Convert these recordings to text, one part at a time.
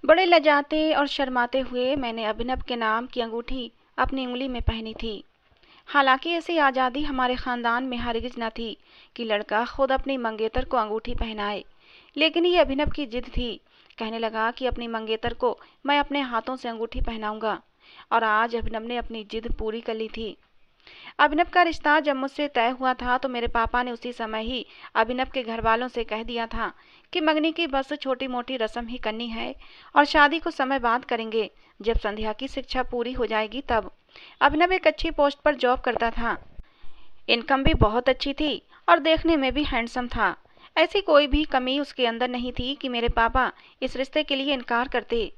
बड़े लजाते और शर्माते हुए मैंने अभिनव के नाम की अंगूठी अपनी उंगली में पहनी थी। हालांकि ऐसी आज़ादी हमारे ख़ानदान में हरगिज न थी कि लड़का खुद अपनी मंगेतर को अंगूठी पहनाए, लेकिन ये अभिनव की जिद थी। कहने लगा कि अपनी मंगेतर को मैं अपने हाथों से अंगूठी पहनाऊंगा, और आज अभिनव ने अपनी जिद पूरी कर ली थी। अभिनव का रिश्ता जब मुझसे तय हुआ था तो मेरे पापा ने उसी समय ही अभिनव के घर वालों से कह दिया था कि मंगनी की बस छोटी मोटी रस्म ही करनी है और शादी को समय बाद करेंगे, जब संध्या की शिक्षा पूरी हो जाएगी तब। अभिनव एक अच्छी पोस्ट पर जॉब करता था, इनकम भी बहुत अच्छी थी और देखने में भी हैंडसम था। ऐसी कोई भी कमी उसके अंदर नहीं थी कि मेरे पापा इस रिश्ते के लिए इनकार करते।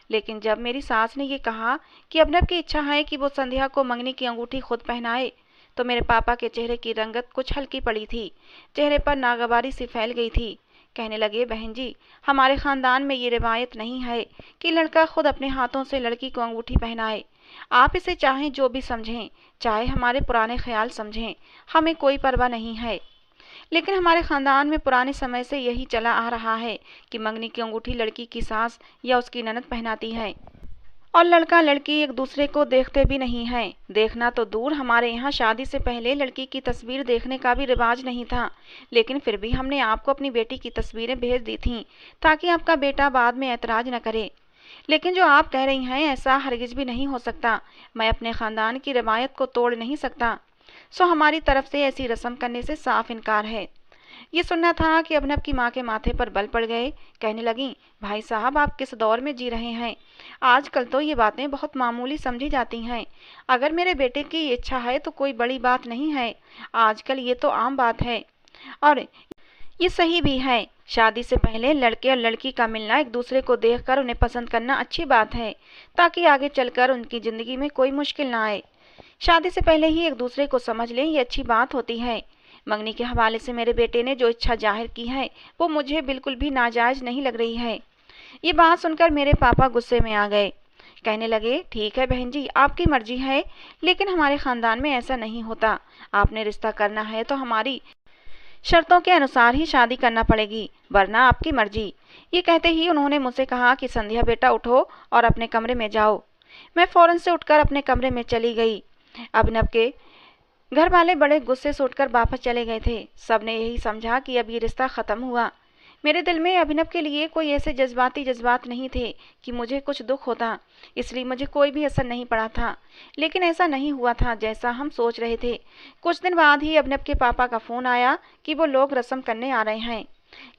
लेकिन जब मेरी सास ने ये कहा कि अभिनव की इच्छा है कि वो संध्या को मंगनी की अंगूठी खुद पहनाए, तो मेरे पापा के चेहरे की रंगत कुछ हल्की पड़ी थी। चेहरे पर नागवारी सी फैल गई थी। कहने लगे, बहन जी, हमारे खानदान में ये रिवायत नहीं है कि लड़का खुद अपने हाथों से लड़की को अंगूठी पहनाए। आप इसे चाहें जो भी समझें, चाहे हमारे पुराने ख्याल समझें, हमें कोई परवाह नहीं है। लेकिन हमारे खानदान में पुराने समय से यही चला आ रहा है कि मंगनी की अंगूठी लड़की की सास या उसकी ननद पहनाती है, और लड़का लड़की एक दूसरे को देखते भी नहीं है। देखना तो दूर, हमारे यहाँ शादी से पहले लड़की की तस्वीर देखने का भी रिवाज नहीं था, लेकिन फिर भी हमने आपको अपनी बेटी की तस्वीरें भेज दी थीं ताकि आपका बेटा बाद में ऐतराज न करे। लेकिन जो आप कह रही हैं ऐसा हरगिज भी नहीं हो सकता। मैं अपने खानदान की रवायत को तोड़ नहीं सकता, सो हमारी तरफ से ऐसी रस्म करने से साफ इनकार है। ये सुनना था कि अभिनव की माँ के माथे पर बल पड़ गए। कहने लगी, भाई साहब, आप किस दौर में जी रहे हैं? आजकल तो ये बातें बहुत मामूली समझी जाती हैं। अगर मेरे बेटे की इच्छा है तो कोई बड़ी बात नहीं है। आजकल ये तो आम बात है, और ये सही भी है। शादी से पहले लड़के और लड़की का मिलना, एक दूसरे को देखकर उन्हें पसंद करना अच्छी बात है, ताकि आगे चलकर उनकी ज़िंदगी में कोई मुश्किल ना आए। शादी से पहले ही एक दूसरे को समझ लें, ये अच्छी बात होती है। मंगनी के हवाले से मेरे बेटे ने जो इच्छा जाहिर की है वो मुझे बिल्कुल भी नाजायज नहीं लग रही है। ये बात सुनकर मेरे पापा गुस्से में आ गए। कहने लगे, ठीक है बहन जी, आपकी मर्जी है, लेकिन हमारे खानदान में ऐसा नहीं होता। आपने रिश्ता करना है तो हमारी शर्तों के अनुसार ही शादी करना पड़ेगी, वरना आपकी मर्जी। ये कहते ही उन्होंने मुझसे कहा कि संध्या बेटा उठो और अपने कमरे में जाओ। मैं फौरन से उठकर अपने कमरे में चली गई। अभिनव के घर वाले बड़े गुस्से से उठकर वापस चले गए थे। सबने यही समझा कि अब ये रिश्ता खत्म हुआ। मेरे दिल में अभिनव के लिए कोई ऐसे जज्बात नहीं थे कि मुझे कुछ दुख होता, इसलिए मुझे कोई भी असर नहीं पड़ा था। लेकिन ऐसा नहीं हुआ था जैसा हम सोच रहे थे। कुछ दिन बाद ही अभिनव के पापा का फोन आया कि वो लोग रस्म करने आ रहे हैं,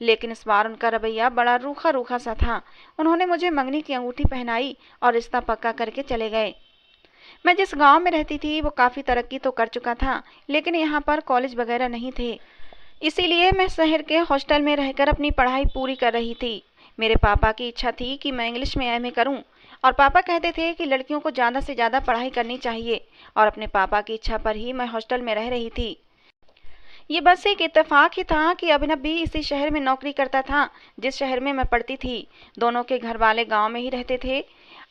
लेकिन इस बार उनका रवैया बड़ा रूखा रूखा सा था। उन्होंने मुझे मंगनी की अंगूठी पहनाई और रिश्ता पक्का करके चले गए। मैं जिस गांव में रहती थी वो काफ़ी तरक्की तो कर चुका था, लेकिन यहाँ पर कॉलेज वगैरह नहीं थे, इसीलिए मैं शहर के हॉस्टल में रहकर अपनी पढ़ाई पूरी कर रही थी। मेरे पापा की इच्छा थी कि मैं इंग्लिश में एमए करूं, और पापा कहते थे कि लड़कियों को ज़्यादा से ज़्यादा पढ़ाई करनी चाहिए, और अपने पापा की इच्छा पर ही मैं हॉस्टल में रह रही थी। ये बस एक इत्तेफाक ही था कि अभिनव भी इसी शहर में नौकरी करता था जिस शहर में मैं पढ़ती थी। दोनों के घर वाले गांव में ही रहते थे।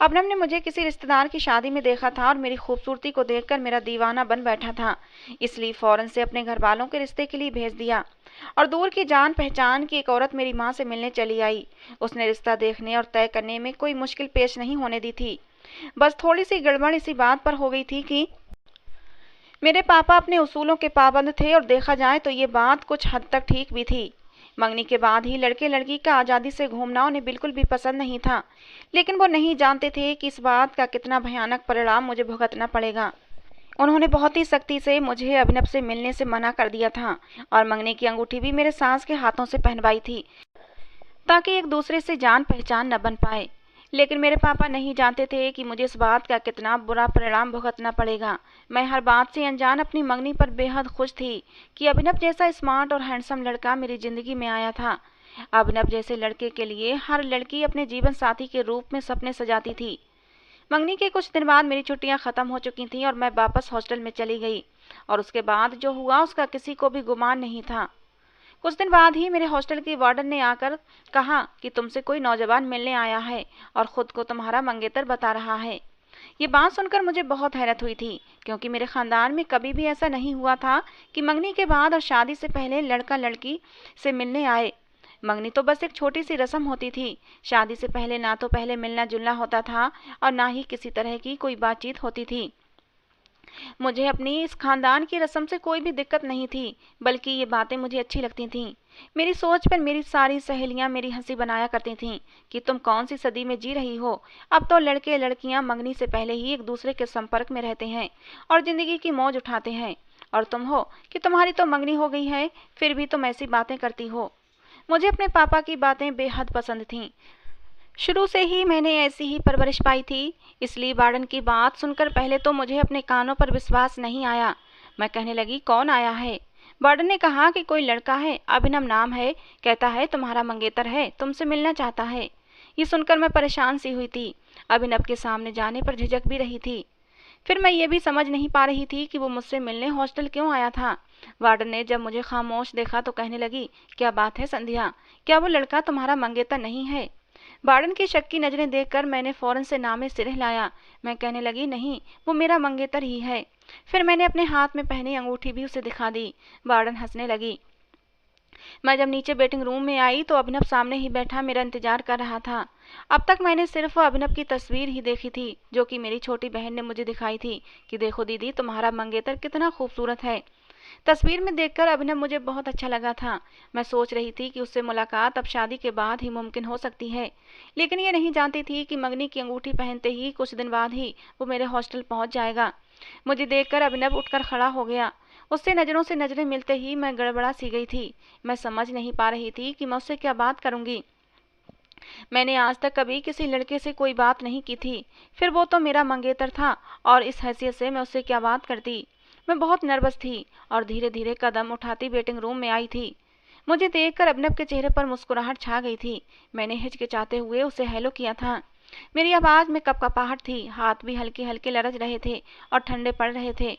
अभिनव ने मुझे किसी रिश्तेदार की शादी में देखा था और मेरी खूबसूरती को देखकर मेरा दीवाना बन बैठा था, इसलिए फौरन से अपने घर वालों के रिश्ते के लिए भेज दिया। और दूर की जान पहचान की एक औरत मेरी माँ से मिलने चली आई। उसने रिश्ता देखने और तय करने में कोई मुश्किल पेश नहीं होने दी थी। बस थोड़ी सी गड़बड़ इसी बात पर हो गई थी कि मेरे पापा अपने उसूलों के पाबंद थे, और देखा जाए तो ये बात कुछ हद तक ठीक भी थी। मंगनी के बाद ही लड़के लड़की का आज़ादी से घूमना उन्हें बिल्कुल भी पसंद नहीं था, लेकिन वो नहीं जानते थे कि इस बात का कितना भयानक परिणाम मुझे भुगतना पड़ेगा। उन्होंने बहुत ही सख्ती से मुझे अभिनव से मिलने से मना कर दिया था, और मंगनी की अंगूठी भी मेरे सास के हाथों से पहनवाई थी ताकि एक दूसरे से जान पहचान न बन पाए। लेकिन मेरे पापा नहीं जानते थे कि मुझे इस बात का कितना बुरा परिणाम भुगतना पड़ेगा। मैं हर बात से अनजान अपनी मंगनी पर बेहद खुश थी कि अभिनव जैसा स्मार्ट और हैंडसम लड़का मेरी ज़िंदगी में आया था। अभिनव जैसे लड़के के लिए हर लड़की अपने जीवन साथी के रूप में सपने सजाती थी। मंगनी के कुछ दिन बाद मेरी छुट्टियां ख़त्म हो चुकी थीं और मैं वापस हॉस्टल में चली गई, और उसके बाद जो हुआ उसका किसी को भी गुमान नहीं था। कुछ दिन बाद ही मेरे हॉस्टल की वार्डन ने आकर कहा कि तुमसे कोई नौजवान मिलने आया है और खुद को तुम्हारा मंगेतर बता रहा है। ये बात सुनकर मुझे बहुत हैरत हुई थी, क्योंकि मेरे खानदान में कभी भी ऐसा नहीं हुआ था कि मंगनी के बाद और शादी से पहले लड़का लड़की से मिलने आए। मंगनी तो बस एक छोटी सी रस्म होती थी। शादी से पहले ना तो पहले मिलना जुलना होता था और ना ही किसी तरह की कोई बातचीत होती थी। मुझे अपनी इस खानदान की रस्म से कोई भी दिक्कत नहीं थी, बल्कि ये बातें मुझे अच्छी लगती थीं। मेरी सोच पर मेरी सारी सहेलियां मेरी हंसी बनाया करती थीं कि तुम कौन सी सदी में जी रही हो। अब तो लड़के लड़कियां मंगनी से पहले ही एक दूसरे के संपर्क में रहते हैं और जिंदगी की मौज उठाते हैं, और तुम हो कि तुम्हारी तो मंगनी हो गई है, फिर भी तुम ऐसी बातें करती हो। मुझे अपने पापा की बातें बेहद पसंद थीं। शुरू से ही मैंने ऐसी ही परवरिश पाई थी, इसलिए वार्डन की बात सुनकर पहले तो मुझे अपने कानों पर विश्वास नहीं आया। मैं कहने लगी, कौन आया है? वार्डन ने कहा कि कोई लड़का है, अभिनव नाम है, कहता है तुम्हारा मंगेतर है, तुमसे मिलना चाहता है। ये सुनकर मैं परेशान सी हुई थी। अभिनव के सामने जाने पर झिझक भी रही थी। फिर मैं ये भी समझ नहीं पा रही थी कि वो मुझसे मिलने हॉस्टल क्यों आया था। वार्डन ने जब मुझे खामोश देखा तो कहने लगी, क्या बात है संध्या, क्या वो लड़का तुम्हारा मंगेतर नहीं है? वार्डन की शक की नजरें देखकर मैंने फौरन से नामे सिर हिलाया। मैं कहने लगी, नहीं, वो मेरा मंगेतर ही है। फिर मैंने अपने हाथ में पहनी अंगूठी भी उसे दिखा दी। वार्डन हंसने लगी। मैं जब नीचे वेटिंग रूम में आई तो अभिनव सामने ही बैठा मेरा इंतजार कर रहा था। अब तक मैंने सिर्फ अभिनव की तस्वीर ही देखी थी, जो कि मेरी छोटी बहन ने मुझे दिखाई थी कि देखो दीदी, तुम्हारा मंगेतर कितना खूबसूरत है। तस्वीर में देखकर अभिनव मुझे बहुत अच्छा लगा था। मैं सोच रही थी कि उससे मुलाकात अब शादी के बाद ही मुमकिन हो सकती है, लेकिन ये नहीं जानती थी कि मंगनी की अंगूठी पहनते ही कुछ दिन बाद ही वो मेरे हॉस्टल पहुंच जाएगा। मुझे देखकर अभिनव उठकर खड़ा हो गया। उससे नजरों से नजरें मिलते ही मैं गड़बड़ा सी गई थी। मैं समझ नहीं पा रही थी कि मैं उससे क्या बात करूंगी। मैंने आज तक कभी किसी लड़के से कोई बात नहीं की थी, फिर वो तो मेरा मंगेतर था और इस हैसियत से मैं उससे क्या बात करती। मैं बहुत नर्वस थी और धीरे धीरे कदम उठाती वेटिंग रूम में आई थी। मुझे देखकर अभिनव के चेहरे पर मुस्कुराहट छा गई थी। मैंने हिचकिचाते हुए उसे हेलो किया था। मेरी आवाज में कपकपाहट थी, हाथ भी हल्के हल्के लरज रहे थे और ठंडे पड़ रहे थे।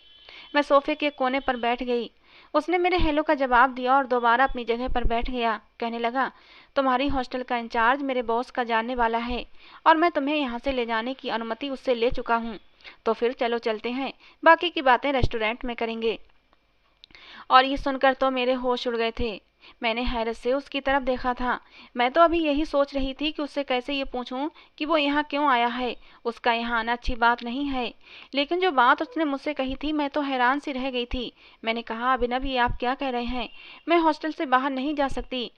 मैं सोफे के कोने पर बैठ गई। उसने मेरे हेलो का जवाब दिया और दोबारा अपनी जगह पर बैठ गया। कहने लगा, तुम्हारी हॉस्टल का इंचार्ज मेरे बॉस का जानने वाला है और मैं तुम्हें यहाँ से ले जाने की अनुमति उससे ले चुका हूँ। तो फिर चलो चलते हैं, बाकी की बातें रेस्टोरेंट में करेंगे। और ये सुनकर तो मेरे होश उड़ गए थे। मैंने हैरत से उसकी तरफ देखा था। मैं तो अभी यही सोच रही थी कि उससे कैसे ये पूछूं कि वो यहाँ क्यों आया है। उसका यहाँ आना अच्छी बात नहीं है, लेकिन जो बात उसने मुझसे कही थी मैं तो हैरान सी रह गई थी। मैंने कहा, अभिनव, ये आप क्या कह रहे हैं? मैं हॉस्टल से बाहर नहीं जा सकती।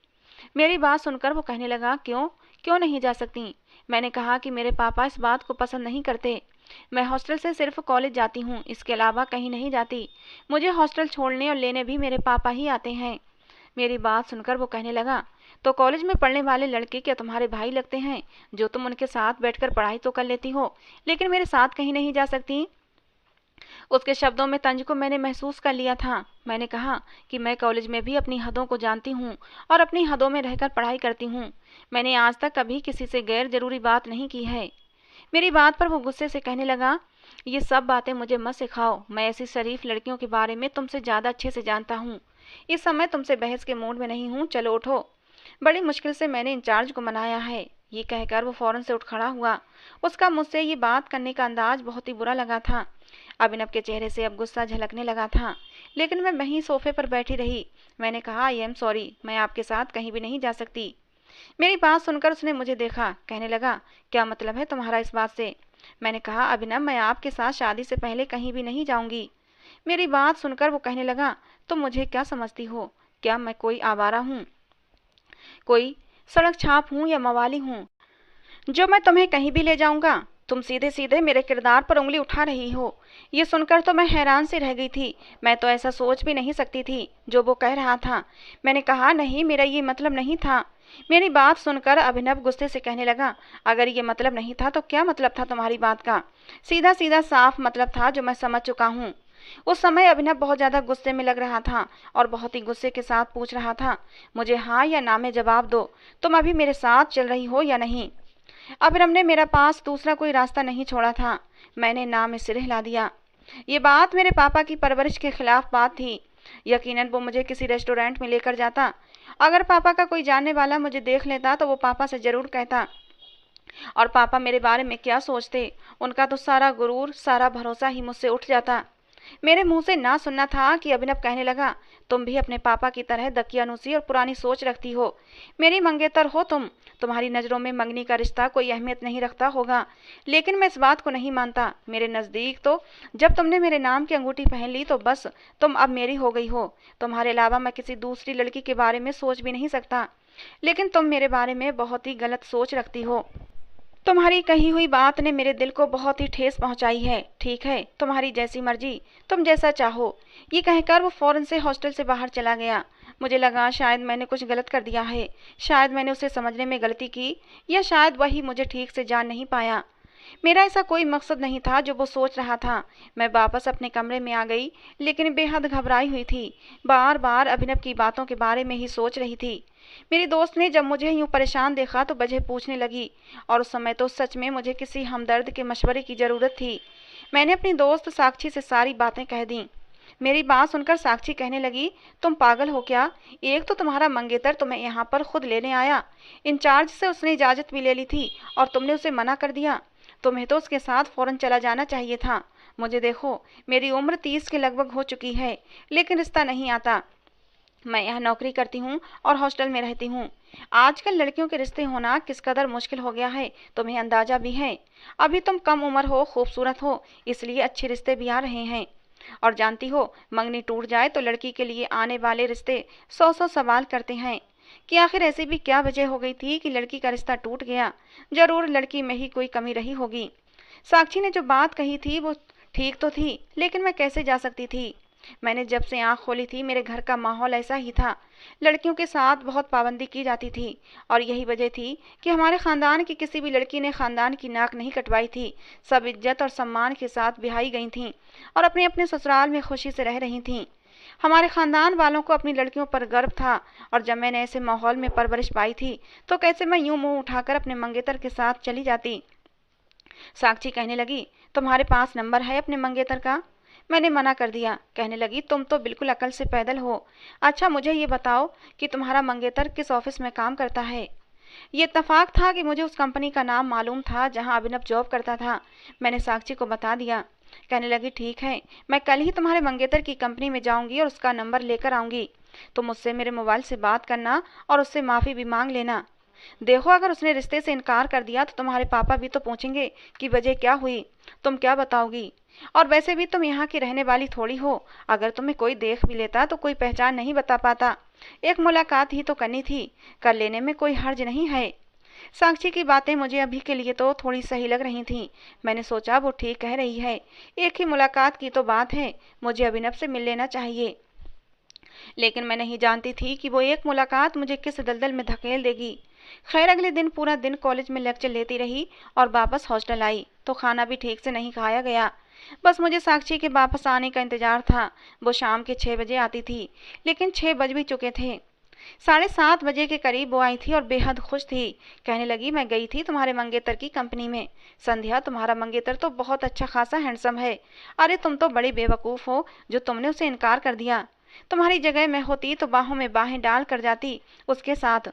मेरी बात सुनकर वो कहने लगा, क्यों क्यों नहीं जा सकती? मैंने कहा कि मेरे पापा इस बात को पसंद नहीं करते। मैं हॉस्टल से सिर्फ कॉलेज जाती हूँ, इसके अलावा कहीं नहीं जाती। मुझे हॉस्टल छोड़ने और लेने भी मेरे पापा ही आते हैं। मेरी बात सुनकर वो कहने लगा, तो कॉलेज में पढ़ने वाले लड़के क्या तुम्हारे भाई लगते हैं, जो तुम उनके साथ बैठकर पढ़ाई तो कर लेती हो, लेकिन मेरे साथ कहीं नहीं जा सकती? उसके शब्दों में तंज को मैंने महसूस कर लिया था। मैंने कहा कि मैं कॉलेज में भी अपनी हदों को जानती हूँ और अपनी हदों में रहकर पढ़ाई करती हूँ। मैंने आज तक कभी किसी से गैर जरूरी बात नहीं की है। मेरी बात पर वो गुस्से से कहने लगा, ये सब बातें मुझे मत सिखाओ। मैं ऐसी शरीफ लड़कियों के बारे में तुमसे ज्यादा अच्छे से जानता हूँ। इस समय तुमसे बहस के मूड में नहीं हूँ, चलो उठो। बड़ी मुश्किल से मैंने इंचार्ज को मनाया है। ये कहकर वो फौरन से उठ खड़ा हुआ। उसका मुझसे ये बात करने का अंदाज बहुत ही बुरा लगा था। अभिनव के चेहरे से अब गुस्सा झलकने लगा था, लेकिन मैं वहीं सोफे पर बैठी रही। मैंने कहा, आई एम सॉरी, मैं आपके साथ कहीं भी नहीं जा सकती। मेरी बात सुनकर उसने मुझे देखा। कहने लगा, क्या मतलब है तुम्हारा इस बात से? मैंने कहा, अभिनव, मैं आपके साथ शादी से पहले कहीं भी नहीं जाऊंगी। मेरी बात सुनकर वो कहने लगा, तुम मुझे क्या समझती हो? क्या मैं कोई आवारा हूँ, कोई सड़क छाप हूँ या मवाली हूँ जो मैं तुम्हें कहीं भी ले जाऊंगा? तुम सीधे सीधे मेरे किरदार पर उंगली उठा रही हो। ये सुनकर तो मैं हैरान सी रह गई थी। मैं तो ऐसा सोच भी नहीं सकती थी जो वो कह रहा था। मैंने कहा, नहीं, मेरा ये मतलब नहीं था। मेरी बात सुनकर अभिनव गुस्से से कहने लगा, अगर ये मतलब नहीं था तो क्या मतलब था तुम्हारी बात का? सीधा सीधा साफ मतलब था जो मैं समझ चुका हूँ। उस समय अभिनव बहुत ज्यादा गुस्से में लग रहा था और बहुत ही गुस्से के साथ पूछ रहा था, मुझे हाँ या ना में जवाब दो, तुम अभी मेरे साथ चल रही हो या नहीं? अभिनव ने मेरा पास दूसरा कोई रास्ता नहीं छोड़ा था। मैंने ना में सिर हिला दिया। ये बात मेरे पापा की परवरिश के खिलाफ बात थी। यकीनन वो मुझे किसी रेस्टोरेंट में लेकर जाता। अगर पापा का कोई जानने वाला मुझे देख लेता तो वो पापा से जरूर कहता। और पापा मेरे बारे में क्या सोचते? उनका तो सारा गुरूर, सारा भरोसा ही मुझसे उठ जाता। मेरे मुंह से ना सुनना था कि अभिनव कहने लगा, तुम भी अपने पापा की तरह दकियानुसी और पुरानी सोच रखती हो। मेरी मंगेतर हो तुम, तुम्हारी नज़रों में मंगनी का रिश्ता कोई अहमियत नहीं रखता होगा, लेकिन मैं इस बात को नहीं मानता। मेरे नज़दीक तो जब तुमने मेरे नाम की अंगूठी पहन ली तो बस तुम अब मेरी हो गई हो। तुम्हारे अलावा मैं किसी दूसरी लड़की के बारे में सोच भी नहीं सकता, लेकिन तुम मेरे बारे में बहुत ही गलत सोच रखती हो। तुम्हारी कही हुई बात ने मेरे दिल को बहुत ही ठेस पहुंचाई है। ठीक है, तुम्हारी जैसी मर्जी, तुम जैसा चाहो। ये कहकर वो फौरन से हॉस्टल से बाहर चला गया। मुझे लगा शायद मैंने कुछ गलत कर दिया है, शायद मैंने उसे समझने में गलती की, या शायद वही मुझे ठीक से जान नहीं पाया। मेरा ऐसा कोई मकसद नहीं था जो वो सोच रहा था। मैं वापस अपने कमरे में आ गई, लेकिन बेहद घबराई हुई थी। बार बार अभिनव की बातों के बारे में ही सोच रही थी। मेरी दोस्त ने जब मुझे यूं परेशान देखा तो वजह पूछने लगी, और उस समय तो सच में मुझे किसी हमदर्द के मशवरे की ज़रूरत थी। मैंने अपनी दोस्त साक्षी से सारी बातें कह दी। मेरी बात सुनकर साक्षी कहने लगी, तुम पागल हो क्या? एक तो तुम्हारा मंगेतर तुम्हें यहाँ पर खुद लेने आया, इंचार्ज से उसने इजाज़त भी ले ली थी, और तुमने उसे मना कर दिया। तुम्हें तो उसके साथ फौरन चला जाना चाहिए था। मुझे देखो, मेरी उम्र 30 के लगभग हो चुकी है, लेकिन रिश्ता नहीं आता। मैं यहाँ नौकरी करती हूँ और हॉस्टल में रहती हूँ। आजकल लड़कियों के रिश्ते होना किस कदर मुश्किल हो गया है, तुम्हें अंदाजा भी है। अभी तुम कम उम्र हो, खूबसूरत हो, इसलिए अच्छे रिश्ते भी आ रहे हैं। और जानती हो, मंगनी टूट जाए तो लड़की के लिए आने वाले रिश्ते 100 सवाल करते हैं कि आखिर ऐसी भी क्या वजह हो गई थी कि लड़की का रिश्ता टूट गया। जरूर लड़की में ही कोई कमी रही होगी। साक्षी ने जो बात कही थी वो ठीक तो थी, लेकिन मैं कैसे जा सकती थी? मैंने जब से आंख खोली थी मेरे घर का माहौल ऐसा ही था। लड़कियों के साथ बहुत पाबंदी की जाती थी, और यही वजह थी कि हमारे खानदान की किसी भी लड़की ने खानदान की नाक नहीं कटवाई थी। सब इज्जत और सम्मान के साथ ब्याही गई थीं और अपने अपने ससुराल में खुशी से रह रही थीं। हमारे खानदान वालों को अपनी लड़कियों पर गर्व था, और जब मैंने ऐसे माहौल में परवरिश पाई थी तो कैसे मैं यूं मुंह उठाकर अपने मंगेतर के साथ चली जाती। साक्षी कहने लगी, तुम्हारे पास नंबर है अपने मंगेतर का? मैंने मना कर दिया। कहने लगी, तुम तो बिल्कुल अकल से पैदल हो। अच्छा, मुझे ये बताओ कि तुम्हारा मंगेतर किस ऑफिस में काम करता है? ये इत्तेफाक था कि मुझे उस कंपनी का नाम मालूम था जहां अभिनव जॉब करता था। मैंने साक्षी को बता दिया। कहने लगी, ठीक है, मैं कल ही तुम्हारे मंगेतर की कंपनी में जाऊंगी और उसका नंबर लेकर आऊंगी। तुम मुझसे मेरे मोबाइल से बात करना और उससे माफ़ी भी मांग लेना। देखो, अगर उसने रिश्ते से इनकार कर दिया तो तुम्हारे पापा भी तो पूछेंगे कि वजह क्या हुई। तुम क्या बताओगी? और वैसे भी तुम यहाँ की रहने वाली थोड़ी हो। अगर तुम्हें कोई देख भी लेता तो कोई पहचान नहीं बता पाता। एक मुलाकात ही तो करनी थी, कर लेने में कोई हर्ज नहीं है। साक्षी की बातें मुझे अभी के लिए तो थोड़ी सही लग रही थीं। मैंने सोचा वो ठीक कह रही है, एक ही मुलाकात की तो बात है, मुझे अभिनव से मिल लेना चाहिए। लेकिन मैं नहीं जानती थी कि वो एक मुलाकात मुझे किस दलदल में धकेल देगी। खैर, अगले दिन पूरा दिन कॉलेज में लेक्चर लेती रही और वापस हॉस्टल आई तो खाना भी ठीक से नहीं खाया गया। बस मुझे साक्षी के वापस आने का इंतजार था। वो शाम के 6 बजे आती थी, लेकिन 6 बज भी चुके थे। 7:30 बजे के करीब वो आई थी और बेहद खुश थी। कहने लगी, मैं गई थी तुम्हारे मंगेतर की कंपनी में। संध्या, तुम्हारा मंगेतर तो बहुत अच्छा खासा हैंडसम है। अरे तुम तो बड़ी बेवकूफ़ हो जो तुमने उसे इनकार कर दिया। तुम्हारी जगह मैं होती तो बाहों में बाहें डाल कर जाती उसके साथ।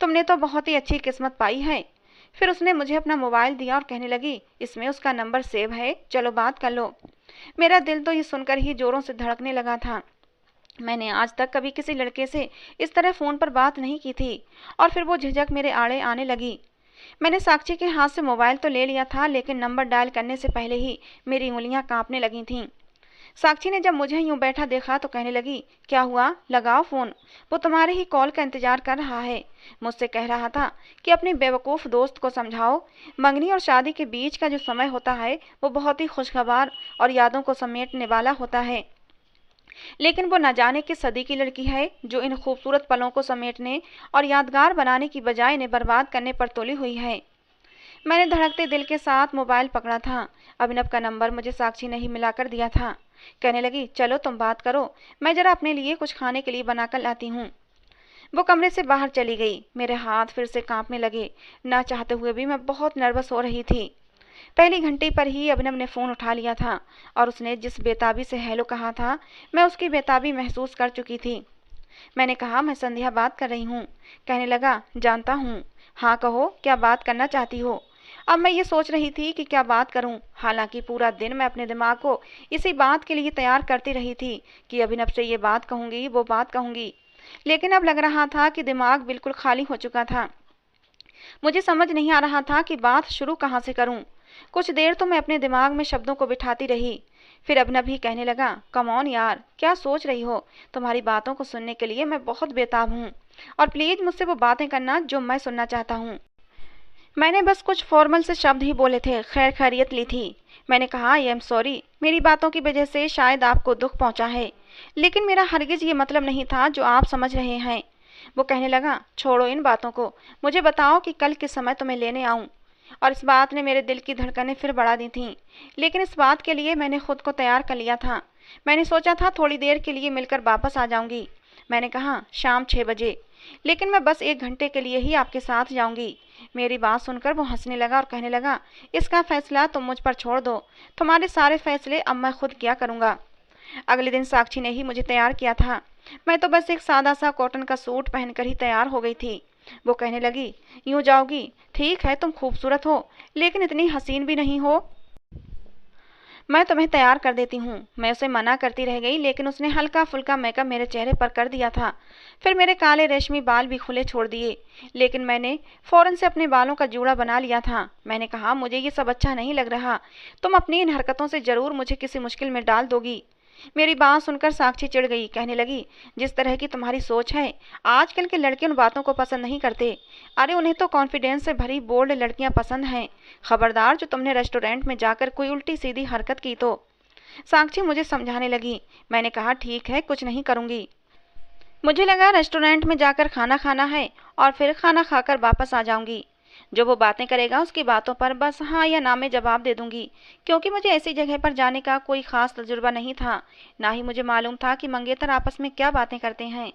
तुमने तो बहुत ही अच्छी किस्मत पाई है। फिर उसने मुझे अपना मोबाइल दिया और कहने लगी, इसमें उसका नंबर सेव है, चलो बात कर लो। मेरा दिल तो ये सुनकर ही जोरों से धड़कने लगा था। मैंने आज तक कभी किसी लड़के से इस तरह फ़ोन पर बात नहीं की थी, और फिर वो झिझक मेरे आड़े आने लगी। मैंने साक्षी के हाथ से मोबाइल तो ले लिया था, लेकिन नंबर डायल करने से पहले ही मेरी उंगलियां कांपने लगी थीं। साक्षी ने जब मुझे यूं बैठा देखा तो कहने लगी, क्या हुआ, लगाओ फ़ोन, वो तुम्हारे ही कॉल का इंतजार कर रहा है। मुझसे कह रहा था कि अपने बेवकूफ़ दोस्त को समझाओ, मंगनी और शादी के बीच का जो समय होता है वो बहुत ही खुशगवार और यादों को समेटने वाला होता है, लेकिन वो न जाने किस सदी की लड़की है जो इन खूबसूरत पलों को समेटने और यादगार बनाने की बजाय इन्हें बर्बाद करने पर तुली हुई है। मैंने धड़कते दिल के साथ मोबाइल पकड़ा था। अभिनव का नंबर मुझे साक्षी ने ही मिलाकर दिया था। कहने लगी, चलो तुम बात करो, मैं जरा अपने लिए कुछ खाने के लिए बनाकर लाती हूँ। वो कमरे से बाहर चली गई। मेरे हाथ फिर से कांपने लगे। ना चाहते हुए भी मैं बहुत नर्वस हो रही थी। पहली घंटे पर ही अभिनव ने फ़ोन उठा लिया था, और उसने जिस बेताबी से हेलो कहा था, मैं उसकी बेताबी महसूस कर चुकी थी। मैंने कहा, मैं संध्या बात कर रही हूँ। कहने लगा, जानता हूँ। हाँ कहो, क्या बात करना चाहती हो? अब मैं ये सोच रही थी कि क्या बात करूं। हालांकि पूरा दिन मैं अपने दिमाग को इसी बात के लिए तैयार करती रही थी कि अभिनव से ये बात कहूंगी, वो बात कहूंगी। लेकिन अब लग रहा था कि दिमाग बिल्कुल खाली हो चुका था। मुझे समझ नहीं आ रहा था कि बात शुरू कहाँ से करूं। कुछ देर तो मैं अपने दिमाग में शब्दों को बिठाती रही। फिर अभिनव ही कहने लगा, कम ऑन यार, क्या सोच रही हो? तुम्हारी बातों को सुनने के लिए मैं बहुत बेताब हूँ। और प्लीज मुझसे वो बातें करना जो मैं सुनना चाहता हूँ। मैंने बस कुछ फॉर्मल से शब्द ही बोले थे, खैर खैरियत ली थी। मैंने कहा, आई एम सॉरी, मेरी बातों की वजह से शायद आपको दुख पहुंचा है, लेकिन मेरा हरगिज ये मतलब नहीं था जो आप समझ रहे हैं। वो कहने लगा, छोड़ो इन बातों को, मुझे बताओ कि कल किस समय तुम्हें लेने आऊं। और इस बात ने मेरे दिल की धड़कनें फिर बढ़ा दी थीं। लेकिन इस बात के लिए मैंने खुद को तैयार कर लिया था। मैंने सोचा था थोड़ी देर के लिए मिलकर वापस आ जाऊंगी। मैंने कहा, शाम 6 बजे, लेकिन मैं बस 1 घंटे के लिए ही आपके साथ जाऊंगी। मेरी बात सुनकर वो हंसने लगा और कहने लगा, इसका फैसला तुम मुझ पर छोड़ दो, तुम्हारे सारे फैसले अब मैं खुद किया करूंगा। अगले दिन साक्षी ने ही मुझे तैयार किया था। मैं तो बस एक सादा सा कॉटन का सूट पहनकर ही तैयार हो गई थी। वो कहने लगी, यूं जाओगी? ठीक है, तुम खूबसूरत हो, लेकिन इतनी हसीन भी नहीं हो। मैं तुम्हें तैयार कर देती हूँ। मैं उसे मना करती रह गई, लेकिन उसने हल्का फुल्का मेकअप मेरे चेहरे पर कर दिया था। फिर मेरे काले रेशमी बाल भी खुले छोड़ दिए, लेकिन मैंने फौरन से अपने बालों का जूड़ा बना लिया था। मैंने कहा, मुझे ये सब अच्छा नहीं लग रहा, तुम अपनी इन हरकतों से जरूर मुझे किसी मुश्किल में डाल दोगी। मेरी बात सुनकर साक्षी चिढ़ गई, कहने लगी, जिस तरह की तुम्हारी सोच है, आजकल के लड़के उन बातों को पसंद नहीं करते। अरे उन्हें तो कॉन्फिडेंस से भरी बोल्ड लड़कियां पसंद हैं। खबरदार जो तुमने रेस्टोरेंट में जाकर कोई उल्टी सीधी हरकत की तो। साक्षी मुझे समझाने लगी। मैंने कहा, ठीक है, कुछ नहीं करूंगी। मुझे लगा रेस्टोरेंट में जाकर खाना खाना है और फिर खाना खाकर वापस आ जाऊंगी। जो वो बातें करेगा उसकी बातों पर बस हाँ या ना में जवाब दे दूंगी, क्योंकि मुझे ऐसी जगह पर जाने का कोई खास तजुर्बा नहीं था। ना ही मुझे मालूम था कि मंगेतर आपस में क्या बातें करते हैं।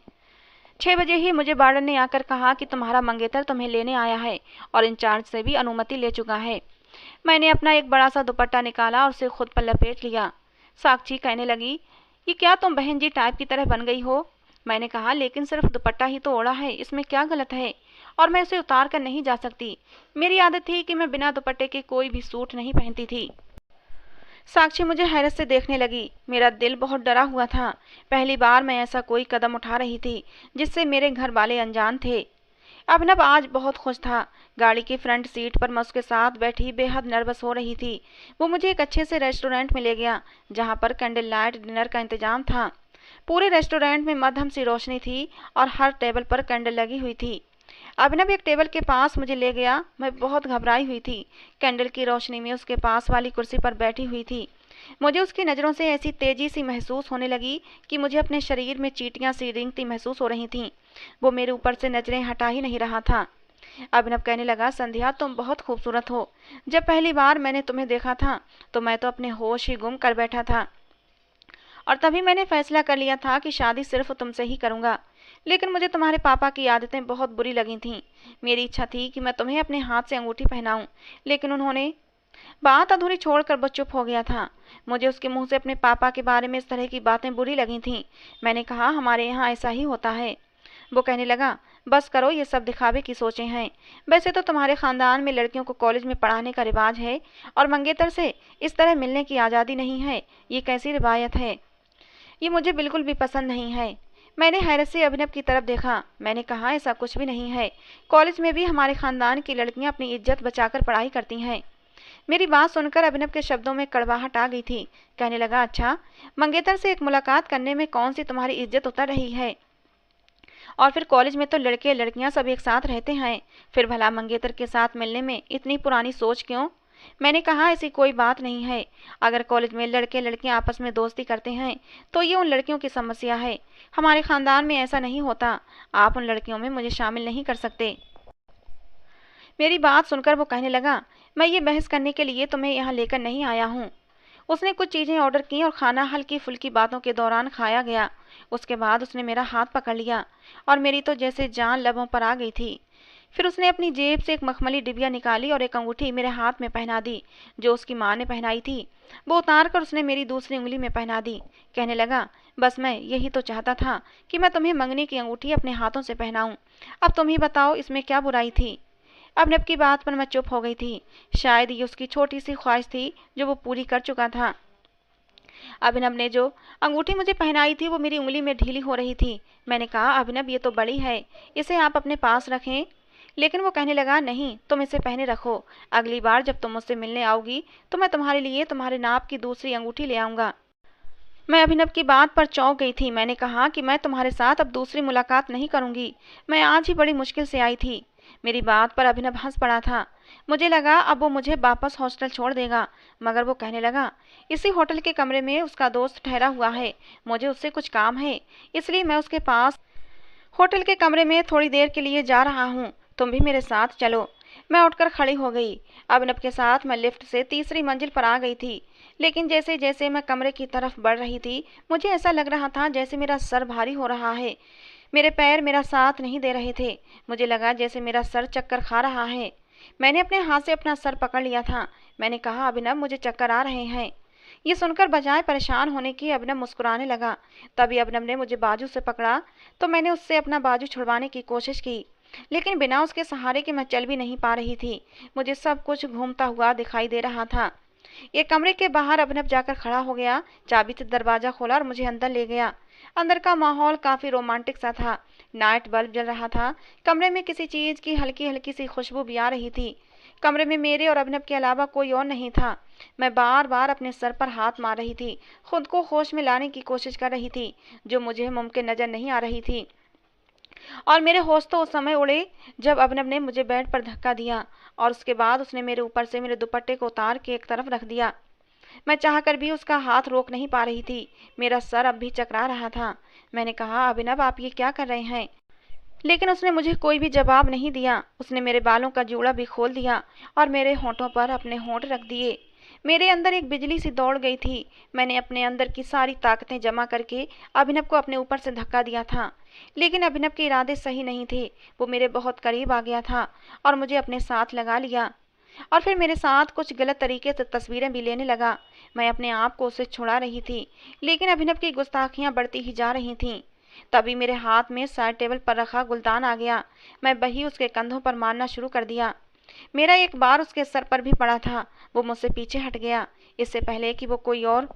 6 बजे ही मुझे वार्डन ने आकर कहा कि तुम्हारा मंगेतर तुम्हें लेने आया है और इंचार्ज से भी अनुमति ले चुका है। मैंने अपना एक बड़ा सा दुपट्टा निकाला और उसे खुद पर लपेट लिया। साक्षी कहने लगी, ये क्या तुम बहन जी टाइप की तरह बन गई हो? मैंने कहा, लेकिन सिर्फ दुपट्टा ही तो ओढ़ा है, इसमें क्या गलत है? और मैं उसे उतार कर नहीं जा सकती। मेरी आदत थी कि मैं बिना दुपट्टे के कोई भी सूट नहीं पहनती थी। साक्षी मुझे हैरत से देखने लगी। मेरा दिल बहुत डरा हुआ था। पहली बार मैं ऐसा कोई कदम उठा रही थी जिससे मेरे घर वाले अनजान थे। अभिनव आज बहुत खुश था। गाड़ी की फ्रंट सीट पर मैं उसके साथ बैठी बेहद नर्वस हो रही थी। वो मुझे एक अच्छे से रेस्टोरेंट में ले गया, जहाँ पर कैंडल लाइट डिनर का इंतजाम था। पूरे रेस्टोरेंट में मध्यम सी रोशनी थी और हर टेबल पर कैंडल लगी हुई थी। अभिनव एक टेबल के पास मुझे ले गया। मैं बहुत घबराई हुई थी। कैंडल की रोशनी में उसके पास वाली कुर्सी पर बैठी हुई थी। मुझे उसकी नज़रों से ऐसी तेजी सी महसूस होने लगी कि मुझे अपने शरीर में चींटियां सी रेंगती महसूस हो रही थीं। वो मेरे ऊपर से नजरें हटा ही नहीं रहा था। अभिनव कहने लगा, संध्या तुम बहुत खूबसूरत हो। जब पहली बार मैंने तुम्हें देखा था तो मैं तो अपने होश ही गुम कर बैठा था, और तभी मैंने फैसला कर लिया था कि शादी सिर्फ तुमसे ही करूंगा। लेकिन मुझे तुम्हारे पापा की आदतें बहुत बुरी लगी थीं। मेरी इच्छा थी कि मैं तुम्हें अपने हाथ से अंगूठी पहनाऊं, लेकिन उन्होंने। बात अधूरी छोड़कर वो चुप हो गया था। मुझे उसके मुंह से अपने पापा के बारे में इस तरह की बातें बुरी लगी थीं। मैंने कहा, हमारे यहाँ ऐसा ही होता है। वो कहने लगा, बस करो, ये सब दिखावे की सोचें हैं। वैसे तो तुम्हारे खानदान में लड़कियों को कॉलेज में पढ़ाने का रिवाज है और मंगेतर से इस तरह मिलने की आज़ादी नहीं है। ये कैसी रिवायत है? ये मुझे बिल्कुल भी पसंद नहीं है। मैंने हैरत से अभिनव की तरफ देखा। मैंने कहा, ऐसा कुछ भी नहीं है। कॉलेज में भी हमारे खानदान की लड़कियां अपनी इज्जत बचाकर पढ़ाई करती हैं। मेरी बात सुनकर अभिनव के शब्दों में कड़वाहट आ गई थी। कहने लगा, अच्छा, मंगेतर से एक मुलाकात करने में कौन सी तुम्हारी इज्जत उतर रही है? और फिर कॉलेज में तो लड़के लड़कियां सब एक साथ रहते हैं, फिर भला मंगेतर के साथ मिलने में इतनी पुरानी सोच क्यों? मैंने कहा, ऐसी कोई बात नहीं है। अगर कॉलेज में लड़के लड़कियां आपस में दोस्ती करते हैं तो ये उन लड़कियों की समस्या है। हमारे खानदान में ऐसा नहीं होता। आप उन लड़कियों में मुझे शामिल नहीं कर सकते। मेरी बात सुनकर वो कहने लगा, मैं ये बहस करने के लिए तुम्हें यहाँ लेकर नहीं आया हूँ। उसने कुछ चीज़ें ऑर्डर की और खाना हल्की फुल्की बातों के दौरान खाया गया। उसके बाद उसने मेरा हाथ पकड़ लिया और मेरी तो जैसे जान लबों पर आ गई थी। फिर उसने अपनी जेब से एक मखमली डिबिया निकाली और एक अंगूठी मेरे हाथ में पहना दी, जो उसकी माँ ने पहनाई थी। वो उतार कर उसने मेरी दूसरी उंगली में पहना दी। कहने लगा, बस मैं यही तो चाहता था कि मैं तुम्हें मंगनी की अंगूठी अपने हाथों से पहनाऊं। अब तुम ही बताओ, इसमें क्या बुराई थी? अभिनव की बात पर मैं चुप हो गई थी। शायद ये उसकी छोटी सी ख्वाहिश थी जो वो पूरी कर चुका था। अभिनव ने जो अंगूठी मुझे पहनाई थी वो मेरी उंगली में ढीली हो रही थी। मैंने कहा, अभिनव ये तो बड़ी है, इसे आप अपने पास रखें। लेकिन वो कहने लगा, नहीं, तुम इसे पहने रखो। अगली बार जब तुम मुझसे मिलने आओगी तो मैं तुम्हारे लिए तुम्हारे नाप की दूसरी अंगूठी ले आऊंगा। मैं अभिनव की बात पर चौंक गई थी। मैंने कहा कि मैं तुम्हारे साथ अब दूसरी मुलाकात नहीं करूंगी। मैं आज ही बड़ी मुश्किल से आई थी। मेरी बात पर अभिनव हंस पड़ा था। मुझे लगा अब वो मुझे वापस हॉस्टल छोड़ देगा, मगर वो कहने लगा, इसी होटल के कमरे में उसका दोस्त ठहरा हुआ है। मुझे उससे कुछ काम है, इसलिए मैं उसके पास होटल के कमरे में थोड़ी देर के लिए जा रहा हूँ। तुम भी मेरे साथ चलो। मैं उठकर खड़ी हो गई। अभिनव के साथ मैं लिफ्ट से तीसरी मंजिल पर आ गई थी। लेकिन जैसे जैसे मैं कमरे की तरफ बढ़ रही थी, मुझे ऐसा लग रहा था जैसे मेरा सर भारी हो रहा है। मेरे पैर मेरा साथ नहीं दे रहे थे। मुझे लगा जैसे मेरा सर चक्कर खा रहा है। मैंने अपने हाथ से अपना सर पकड़ लिया था। मैंने कहा, अभिनव, मुझे चक्कर आ रहे हैं। ये सुनकर बजाय परेशान होने की अभिनव मुस्कुराने लगा। तभी अभिनव ने मुझे बाजू से पकड़ा तो मैंने उससे अपना बाजू छुड़वाने की कोशिश की, लेकिन बिना उसके सहारे के मैं चल भी नहीं पा रही थी। मुझे सब कुछ घूमता हुआ दिखाई दे रहा था। ये कमरे के बाहर अभिनव जाकर खड़ा हो गया, चाबी से दरवाजा खोला और मुझे अंदर ले गया। अंदर का माहौल काफी रोमांटिक सा था। नाइट बल्ब जल रहा था। कमरे में किसी चीज की हल्की हल्की सी खुशबू भी आ रही थी। कमरे में मेरे और अभिनव के अलावा कोई और नहीं था। मैं बार बार अपने सर पर हाथ मार रही थी, खुद को होश में लाने की कोशिश कर रही थी, जो मुझे मुमकिन नजर नहीं आ रही थी। और मेरे होश तो उस समय उड़े जब अभिनव ने मुझे बेड पर धक्का दिया और उसके बाद उसने मेरे ऊपर से मेरे दुपट्टे को उतार के एक तरफ रख दिया। मैं चाहकर भी उसका हाथ रोक नहीं पा रही थी। मेरा सर अब भी चकरा रहा था। मैंने कहा, अभिनव, आप ये क्या कर रहे हैं? लेकिन उसने मुझे कोई भी जवाब नहीं दिया। उसने मेरे बालों का जूड़ा भी खोल दिया और मेरे होंठों पर अपने होंठ रख दिए। मेरे अंदर एक बिजली सी दौड़ गई थी। मैंने अपने अंदर की सारी ताकतें जमा करके अभिनव को अपने ऊपर से धक्का दिया था। लेकिन अभिनव के इरादे सही नहीं थे। वो मेरे बहुत करीब आ गया था और मुझे अपने साथ लगा लिया और फिर मेरे साथ कुछ गलत तरीके से तस्वीरें भी लेने लगा। मैं अपने आप को उससे छुड़ा रही थी, लेकिन अभिनव की गुस्ताखियां बढ़ती ही जा रही थीं। तभी मेरे हाथ में साइड टेबल पर रखा गुलदान आ गया। मैं वही उसके कंधों पर मारना शुरू कर दिया। मेरा एक बार उसके सर पर भी पड़ा था। वो मुझसे पीछे हट गया। इससे पहले कि वो कोई और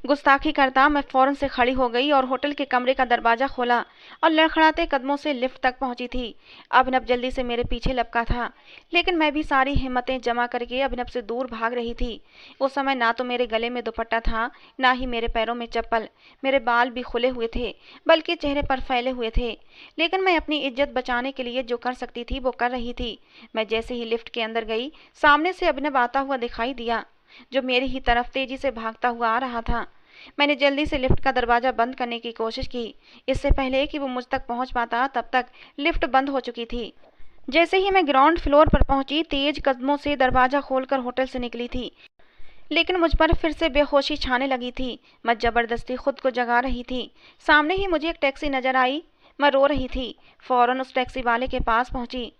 गुस्ताखी करता, मैं फौरन से खड़ी हो गई और होटल के कमरे का दरवाजा खोला और लड़खड़ाते कदमों से लिफ्ट तक पहुंची थी। अभिनव जल्दी से मेरे पीछे लपका था, लेकिन मैं भी सारी हिम्मतें जमा करके अभिनव से दूर भाग रही थी। उस समय ना तो मेरे गले में दुपट्टा था, ना ही मेरे पैरों में चप्पल। मेरे बाल भी खुले हुए थे, बल्कि चेहरे पर फैले हुए थे। लेकिन मैं अपनी इज्जत बचाने के लिए जो कर सकती थी वो कर रही थी। मैं जैसे ही लिफ्ट के अंदर गई, सामने से अभिनव आता हुआ दिखाई दिया, जो मेरी ही तरफ तेजी से भागता हुआ आ रहा था। मैंने जल्दी से लिफ्ट का दरवाजा बंद करने की कोशिश की। इससे पहले कि वो मुझ तक पहुंच पाता, तब तक लिफ्ट बंद हो चुकी थी। जैसे ही मैं ग्राउंड फ्लोर पर पहुंची, तेज कदमों से दरवाजा खोलकर होटल से निकली थी, लेकिन मुझ पर फिर से बेहोशी छाने लगी थी। मैं जबरदस्ती खुद को जगा रही थी। सामने ही मुझे एक टैक्सी नजर आई। मैं रो रही थी। फौरन उस टैक्सी वाले के पास पहुंची।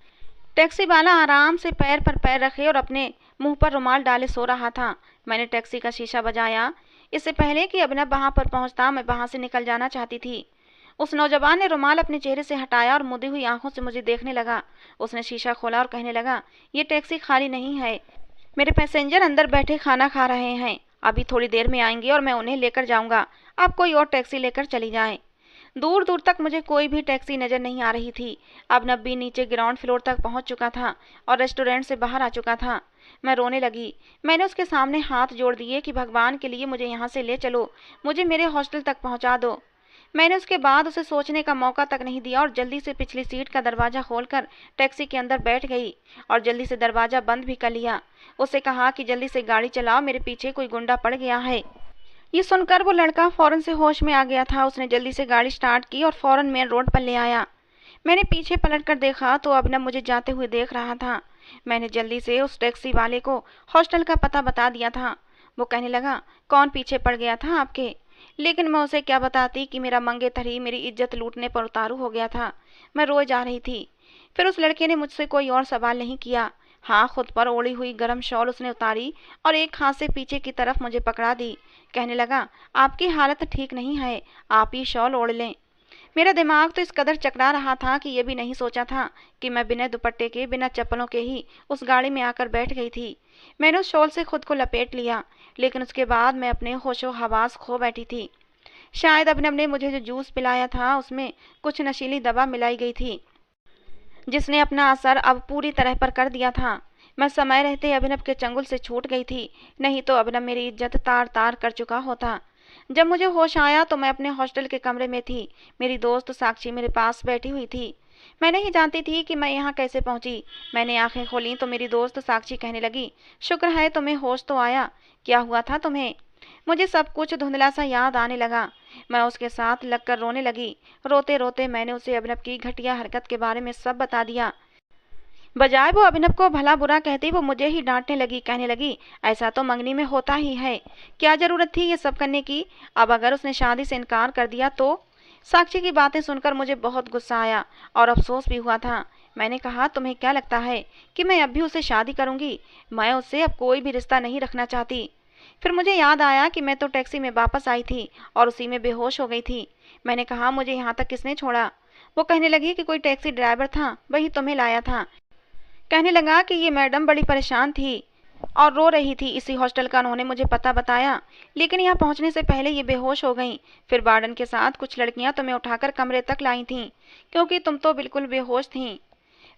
टैक्सी वाला आराम से पैर पर पैर रखे और अपने मुंह पर रुमाल डाले सो रहा था। मैंने टैक्सी का शीशा बजाया। इससे पहले कि अभिनव वहां पर पहुंचता, मैं वहां से निकल जाना चाहती थी। उस नौजवान ने रुमाल अपने चेहरे से हटाया और मुदी हुई आंखों से मुझे देखने लगा। उसने शीशा खोला और कहने लगा, ये टैक्सी खाली नहीं है। मेरे पैसेंजर अंदर बैठे खाना खा रहे हैं। अभी थोड़ी देर में आएंगे और मैं उन्हें लेकर जाऊंगा। आप कोई और टैक्सी लेकर चली जाएं। दूर दूर तक मुझे कोई भी टैक्सी नजर नहीं आ रही थी। अभिनव भी नीचे ग्राउंड फ्लोर तक पहुंच चुका था और रेस्टोरेंट से बाहर आ चुका था। मैं रोने लगी। मैंने उसके सामने हाथ जोड़ दिए कि भगवान के लिए मुझे यहाँ से ले चलो, मुझे मेरे हॉस्टल तक पहुँचा दो। मैंने उसके बाद उसे सोचने का मौका तक नहीं दिया और जल्दी से पिछली सीट का दरवाजा खोलकर टैक्सी के अंदर बैठ गई और जल्दी से दरवाजा बंद भी कर लिया। उससे कहा कि जल्दी से गाड़ी चलाओ, मेरे पीछे कोई गुंडा पड़ गया है। ये सुनकर वो लड़का फौरन से होश में आ गया था। उसने जल्दी से गाड़ी स्टार्ट की और फौरन मेन रोड पर ले आया। मैंने पीछे पलट कर देखा तो अभिनव मुझे जाते हुए देख रहा था। मैंने जल्दी से उस टैक्सी वाले को हॉस्टल का पता बता दिया था। वो कहने लगा, कौन पीछे पड़ गया था आपके? लेकिन मैं उसे क्या बताती कि मेरा मंगेतर ही मेरी इज्जत लूटने पर उतारू हो गया था। मैं रोए जा रही थी। फिर उस लड़के ने मुझसे कोई और सवाल नहीं किया। हाँ, खुद पर ओढ़ी हुई गर्म शॉल उसने उतारी और एक हाथ से पीछे की तरफ मुझे पकड़ा दी। कहने लगा, आपकी हालत ठीक नहीं है, आप ये शॉल ओढ़ लें। मेरा दिमाग तो इस कदर चकरा रहा था कि ये भी नहीं सोचा था कि मैं बिना दुपट्टे के, बिना चप्पलों के ही उस गाड़ी में आकर बैठ गई थी। मैंने उस शॉल से खुद को लपेट लिया, लेकिन उसके बाद मैं अपने होशो हवास खो बैठी थी। शायद अभिनव ने मुझे जो जूस पिलाया था उसमें कुछ नशीली दवा मिलाई गई थी, जिसने अपना असर अब पूरी तरह पर कर दिया था। मैं समय रहते अभिनव के चंगुल से छूट गई थी, नहीं तो अभिनव मेरी इज्जत तार तार कर चुका होता। जब मुझे होश आया तो मैं अपने हॉस्टल के कमरे में थी। मेरी दोस्त साक्षी मेरे पास बैठी हुई थी। मैं नहीं जानती थी कि मैं यहाँ कैसे पहुंची। मैंने आंखें खोली तो मेरी दोस्त साक्षी कहने लगी, शुक्र है तुम्हें होश तो आया। क्या हुआ था तुम्हें? मुझे सब कुछ धुंधला सा याद आने लगा। मैं उसके साथ लगकर रोने लगी। रोते रोते मैंने उसे अभिनव की घटिया हरकत के बारे में सब बता दिया। बजाय वो अभिनव को भला बुरा कहती, वो मुझे ही डांटने लगी। कहने लगी, ऐसा तो मंगनी में होता ही है, क्या जरूरत थी ये सब करने की? अब अगर उसने शादी से इनकार कर दिया तो? साक्षी की बातें सुनकर मुझे बहुत गुस्सा आया और अफसोस भी हुआ था। मैंने कहा, तुम्हें क्या लगता है कि मैं अब भी उससे शादी करूंगी? मैं उससे अब कोई भी रिश्ता नहीं रखना चाहती। फिर मुझे याद आया कि मैं तो टैक्सी में वापस आई थी और उसी में बेहोश हो गई थी। मैंने कहा, मुझे यहाँ तक किसने छोड़ा? वो कहने लगी कि कोई टैक्सी ड्राइवर था, वही तुम्हें लाया था। कहने लगा कि ये मैडम बड़ी परेशान थी और रो रही थी। इसी हॉस्टल का उन्होंने मुझे पता बताया, लेकिन यहाँ पहुँचने से पहले ये बेहोश हो गईं। फिर वार्डन के साथ कुछ लड़कियाँ तुम्हें उठाकर कमरे तक लाई थीं, क्योंकि तुम तो बिल्कुल बेहोश थीं।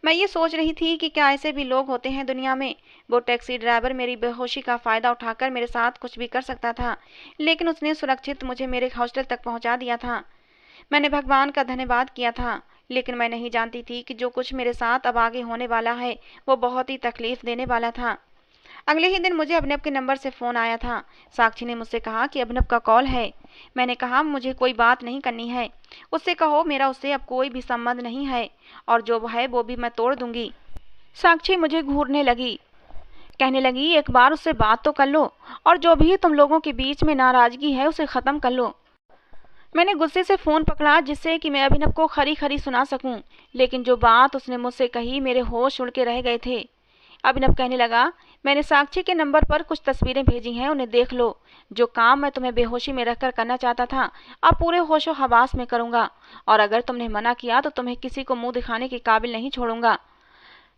मैं ये सोच रही थी कि क्या ऐसे भी लोग होते हैं दुनिया में। वो टैक्सी ड्राइवर मेरी बेहोशी का फ़ायदा उठाकर मेरे साथ कुछ भी कर सकता था, लेकिन उसने सुरक्षित मुझे मेरे हॉस्टल तक पहुँचा दिया था। मैंने भगवान का धन्यवाद किया था, लेकिन मैं नहीं जानती थी कि जो कुछ मेरे साथ अब आगे होने वाला है वो बहुत ही तकलीफ देने वाला था। अगले ही दिन मुझे अभिनव के नंबर से फ़ोन आया था। साक्षी ने मुझसे कहा कि अभिनव का कॉल है। मैंने कहा, मुझे कोई बात नहीं करनी है, उससे कहो मेरा उससे अब कोई भी संबंध नहीं है, और जो है वो भी मैं तोड़ दूंगी। साक्षी मुझे घूरने लगी। कहने लगी, एक बार उससे बात तो कर लो, और जो भी तुम लोगों के बीच में नाराज़गी है उसे ख़त्म कर लो। मैंने गुस्से से फ़ोन पकड़ा जिससे कि मैं अभिनव को खरी खरी सुना सकूं, लेकिन जो बात उसने मुझसे कही मेरे होश उड़ के रह गए थे। अभिनव कहने लगा, मैंने साक्षी के नंबर पर कुछ तस्वीरें भेजी हैं, उन्हें देख लो। जो काम मैं तुम्हें बेहोशी में रखकर करना चाहता था अब पूरे होशो हवास में करूंगा, और अगर तुमने मना किया तो तुम्हें किसी को मुंह दिखाने के काबिल नहीं छोड़ूंगा।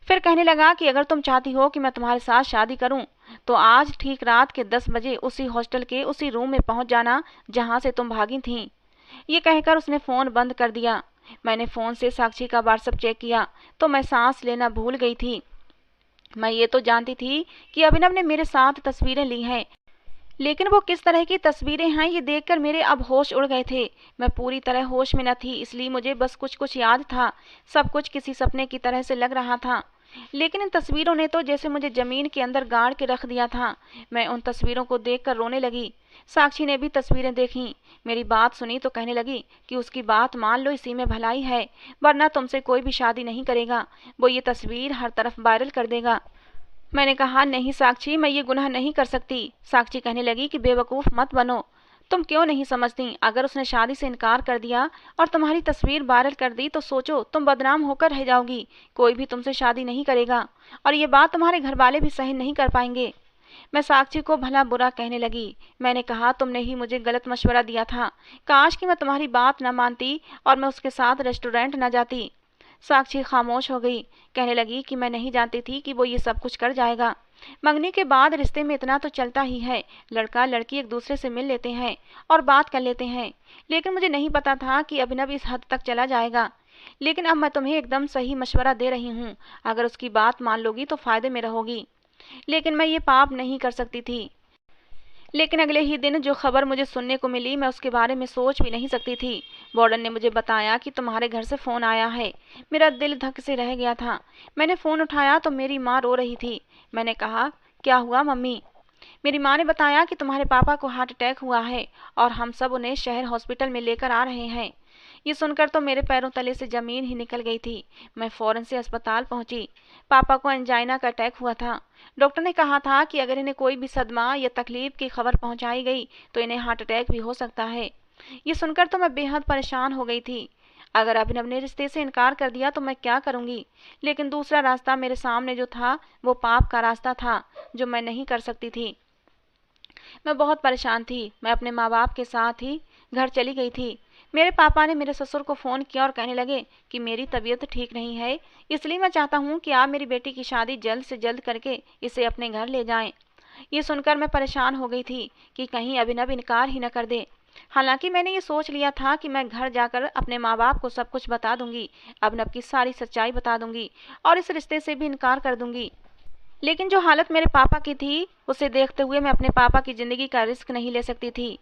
फिर कहने लगा कि अगर तुम चाहती हो कि मैं तुम्हारे साथ शादी करूं तो आज ठीक रात के 10 बजे उसी हॉस्टल के उसी रूम में पहुंच जाना जहां से तुम भागी थीं। ये कहकर उसने फ़ोन बंद कर दिया। मैंने फ़ोन से साक्षी का व्हाट्सएप चेक किया तो मैं सांस लेना भूल गई थी। मैं ये तो जानती थी कि अभिनव ने मेरे साथ तस्वीरें ली हैं, लेकिन वो किस तरह की तस्वीरें हैं ये देखकर मेरे अब होश उड़ गए थे। मैं पूरी तरह होश में न थी, इसलिए मुझे बस कुछ कुछ याद था। सब कुछ किसी सपने की तरह से लग रहा था, लेकिन इन तस्वीरों ने तो जैसे मुझे जमीन के अंदर गाड़ के रख दिया था। मैं उन तस्वीरों को देखकर रोने लगी। साक्षी ने भी तस्वीरें देखी। मेरी बात सुनी तो कहने लगी कि उसकी बात मान लो, इसी में भलाई है, वरना तुमसे कोई भी शादी नहीं करेगा। वो ये तस्वीर हर तरफ वायरल कर देगा। मैंने कहा, नहीं साक्षी, मैं ये गुनाह नहीं कर सकती। साक्षी कहने लगी कि बेवकूफ़ मत बनो, तुम क्यों नहीं समझती? अगर उसने शादी से इनकार कर दिया और तुम्हारी तस्वीर वायरल कर दी तो सोचो, तुम बदनाम होकर रह जाओगी। कोई भी तुमसे शादी नहीं करेगा, और ये बात तुम्हारे घर वाले भी सहन नहीं कर पाएंगे। मैं साक्षी को भला बुरा कहने लगी। मैंने कहा, तुमने ही मुझे गलत मशवरा दिया था। काश कि मैं तुम्हारी बात न मानती और मैं उसके साथ रेस्टोरेंट न जाती। साक्षी खामोश हो गई। कहने लगी कि मैं नहीं जानती थी कि वो ये सब कुछ कर जाएगा। मंगनी के बाद रिश्ते में इतना तो चलता ही है, लड़का लड़की एक दूसरे से मिल लेते हैं और बात कर लेते हैं, लेकिन मुझे नहीं पता था कि अभिनव इस हद तक चला जाएगा। लेकिन अब मैं तुम्हें एकदम सही मशवरा दे रही हूँ, अगर उसकी बात मान लोगी तो फायदे में रहोगी। लेकिन मैं ये पाप नहीं कर सकती थी। लेकिन अगले ही दिन जो खबर मुझे सुनने को मिली, मैं उसके बारे में सोच भी नहीं सकती थी। वार्डन ने मुझे बताया कि तुम्हारे घर से फ़ोन आया है। मेरा दिल धक से रह गया था। मैंने फ़ोन उठाया तो मेरी माँ रो रही थी। मैंने कहा, क्या हुआ मम्मी? मेरी माँ ने बताया कि तुम्हारे पापा को हार्ट अटैक हुआ है और हम सब उन्हें शहर हॉस्पिटल में लेकर आ रहे हैं। ये सुनकर तो मेरे पैरों तले से ज़मीन ही निकल गई थी। मैं फ़ौरन से अस्पताल पहुंची। पापा को एंजाइना का अटैक हुआ था। डॉक्टर ने कहा था कि अगर इन्हें कोई भी सदमा या तकलीफ की खबर पहुंचाई गई तो इन्हें हार्ट अटैक भी हो सकता है। ये सुनकर तो मैं बेहद परेशान हो गई थी। अगर अभिनव ने रिश्ते से इनकार कर दिया तो मैं क्या करूंगी? लेकिन दूसरा रास्ता मेरे सामने जो था वो पाप का रास्ता था, जो मैं नहीं कर सकती थी। मैं बहुत परेशान थी। मैं अपने माँ बाप के साथ ही घर चली गई थी। मेरे पापा ने मेरे ससुर को फ़ोन किया और कहने लगे कि मेरी तबीयत ठीक नहीं है, इसलिए मैं चाहता हूँ कि आप मेरी बेटी की शादी जल्द से जल्द करके इसे अपने घर ले जाएं। ये सुनकर मैं परेशान हो गई थी कि कहीं अभिनव इनकार ही न कर दे। हालांकि मैंने ये सोच लिया था कि मैं घर जाकर अपने माँ बाप को सब कुछ बता दूंगी, अभिनव की सारी सच्चाई बता दूंगी और इस रिश्ते से भी इनकार कर दूंगी। लेकिन जो हालत मेरे पापा की थी, उसे देखते हुए मैं अपने पापा की ज़िंदगी का रिस्क नहीं ले सकती थी।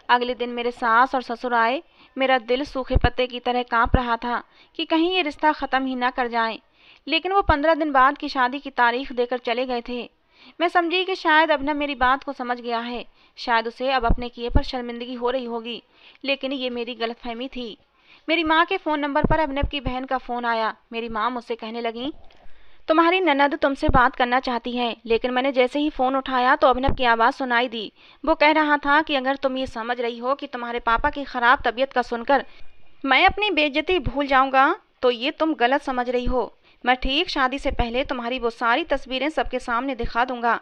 अगले दिन मेरे सास और ससुर आए। मेरा दिल सूखे पत्ते की तरह कांप रहा था कि कहीं ये रिश्ता ख़त्म ही ना कर जाए। लेकिन वो 15 दिन बाद की शादी की तारीख देकर चले गए थे। मैं समझी कि शायद अभिनव मेरी बात को समझ गया है, शायद उसे अब अपने किए पर शर्मिंदगी हो रही होगी। लेकिन ये मेरी गलतफहमी थी। मेरी माँ के फ़ोन नंबर पर अभिनव की बहन का फ़ोन आया। मेरी माँ मुझसे कहने लगी, तुम्हारी ननद तुमसे बात करना चाहती है। लेकिन मैंने जैसे ही फ़ोन उठाया तो अभिनव की आवाज़ सुनाई दी। वो कह रहा था कि अगर तुम ये समझ रही हो कि तुम्हारे पापा की ख़राब तबीयत का सुनकर मैं अपनी बेइज्जती भूल जाऊंगा, तो ये तुम गलत समझ रही हो। मैं ठीक शादी से पहले तुम्हारी वो सारी तस्वीरें सबके सामने दिखा दूंगा।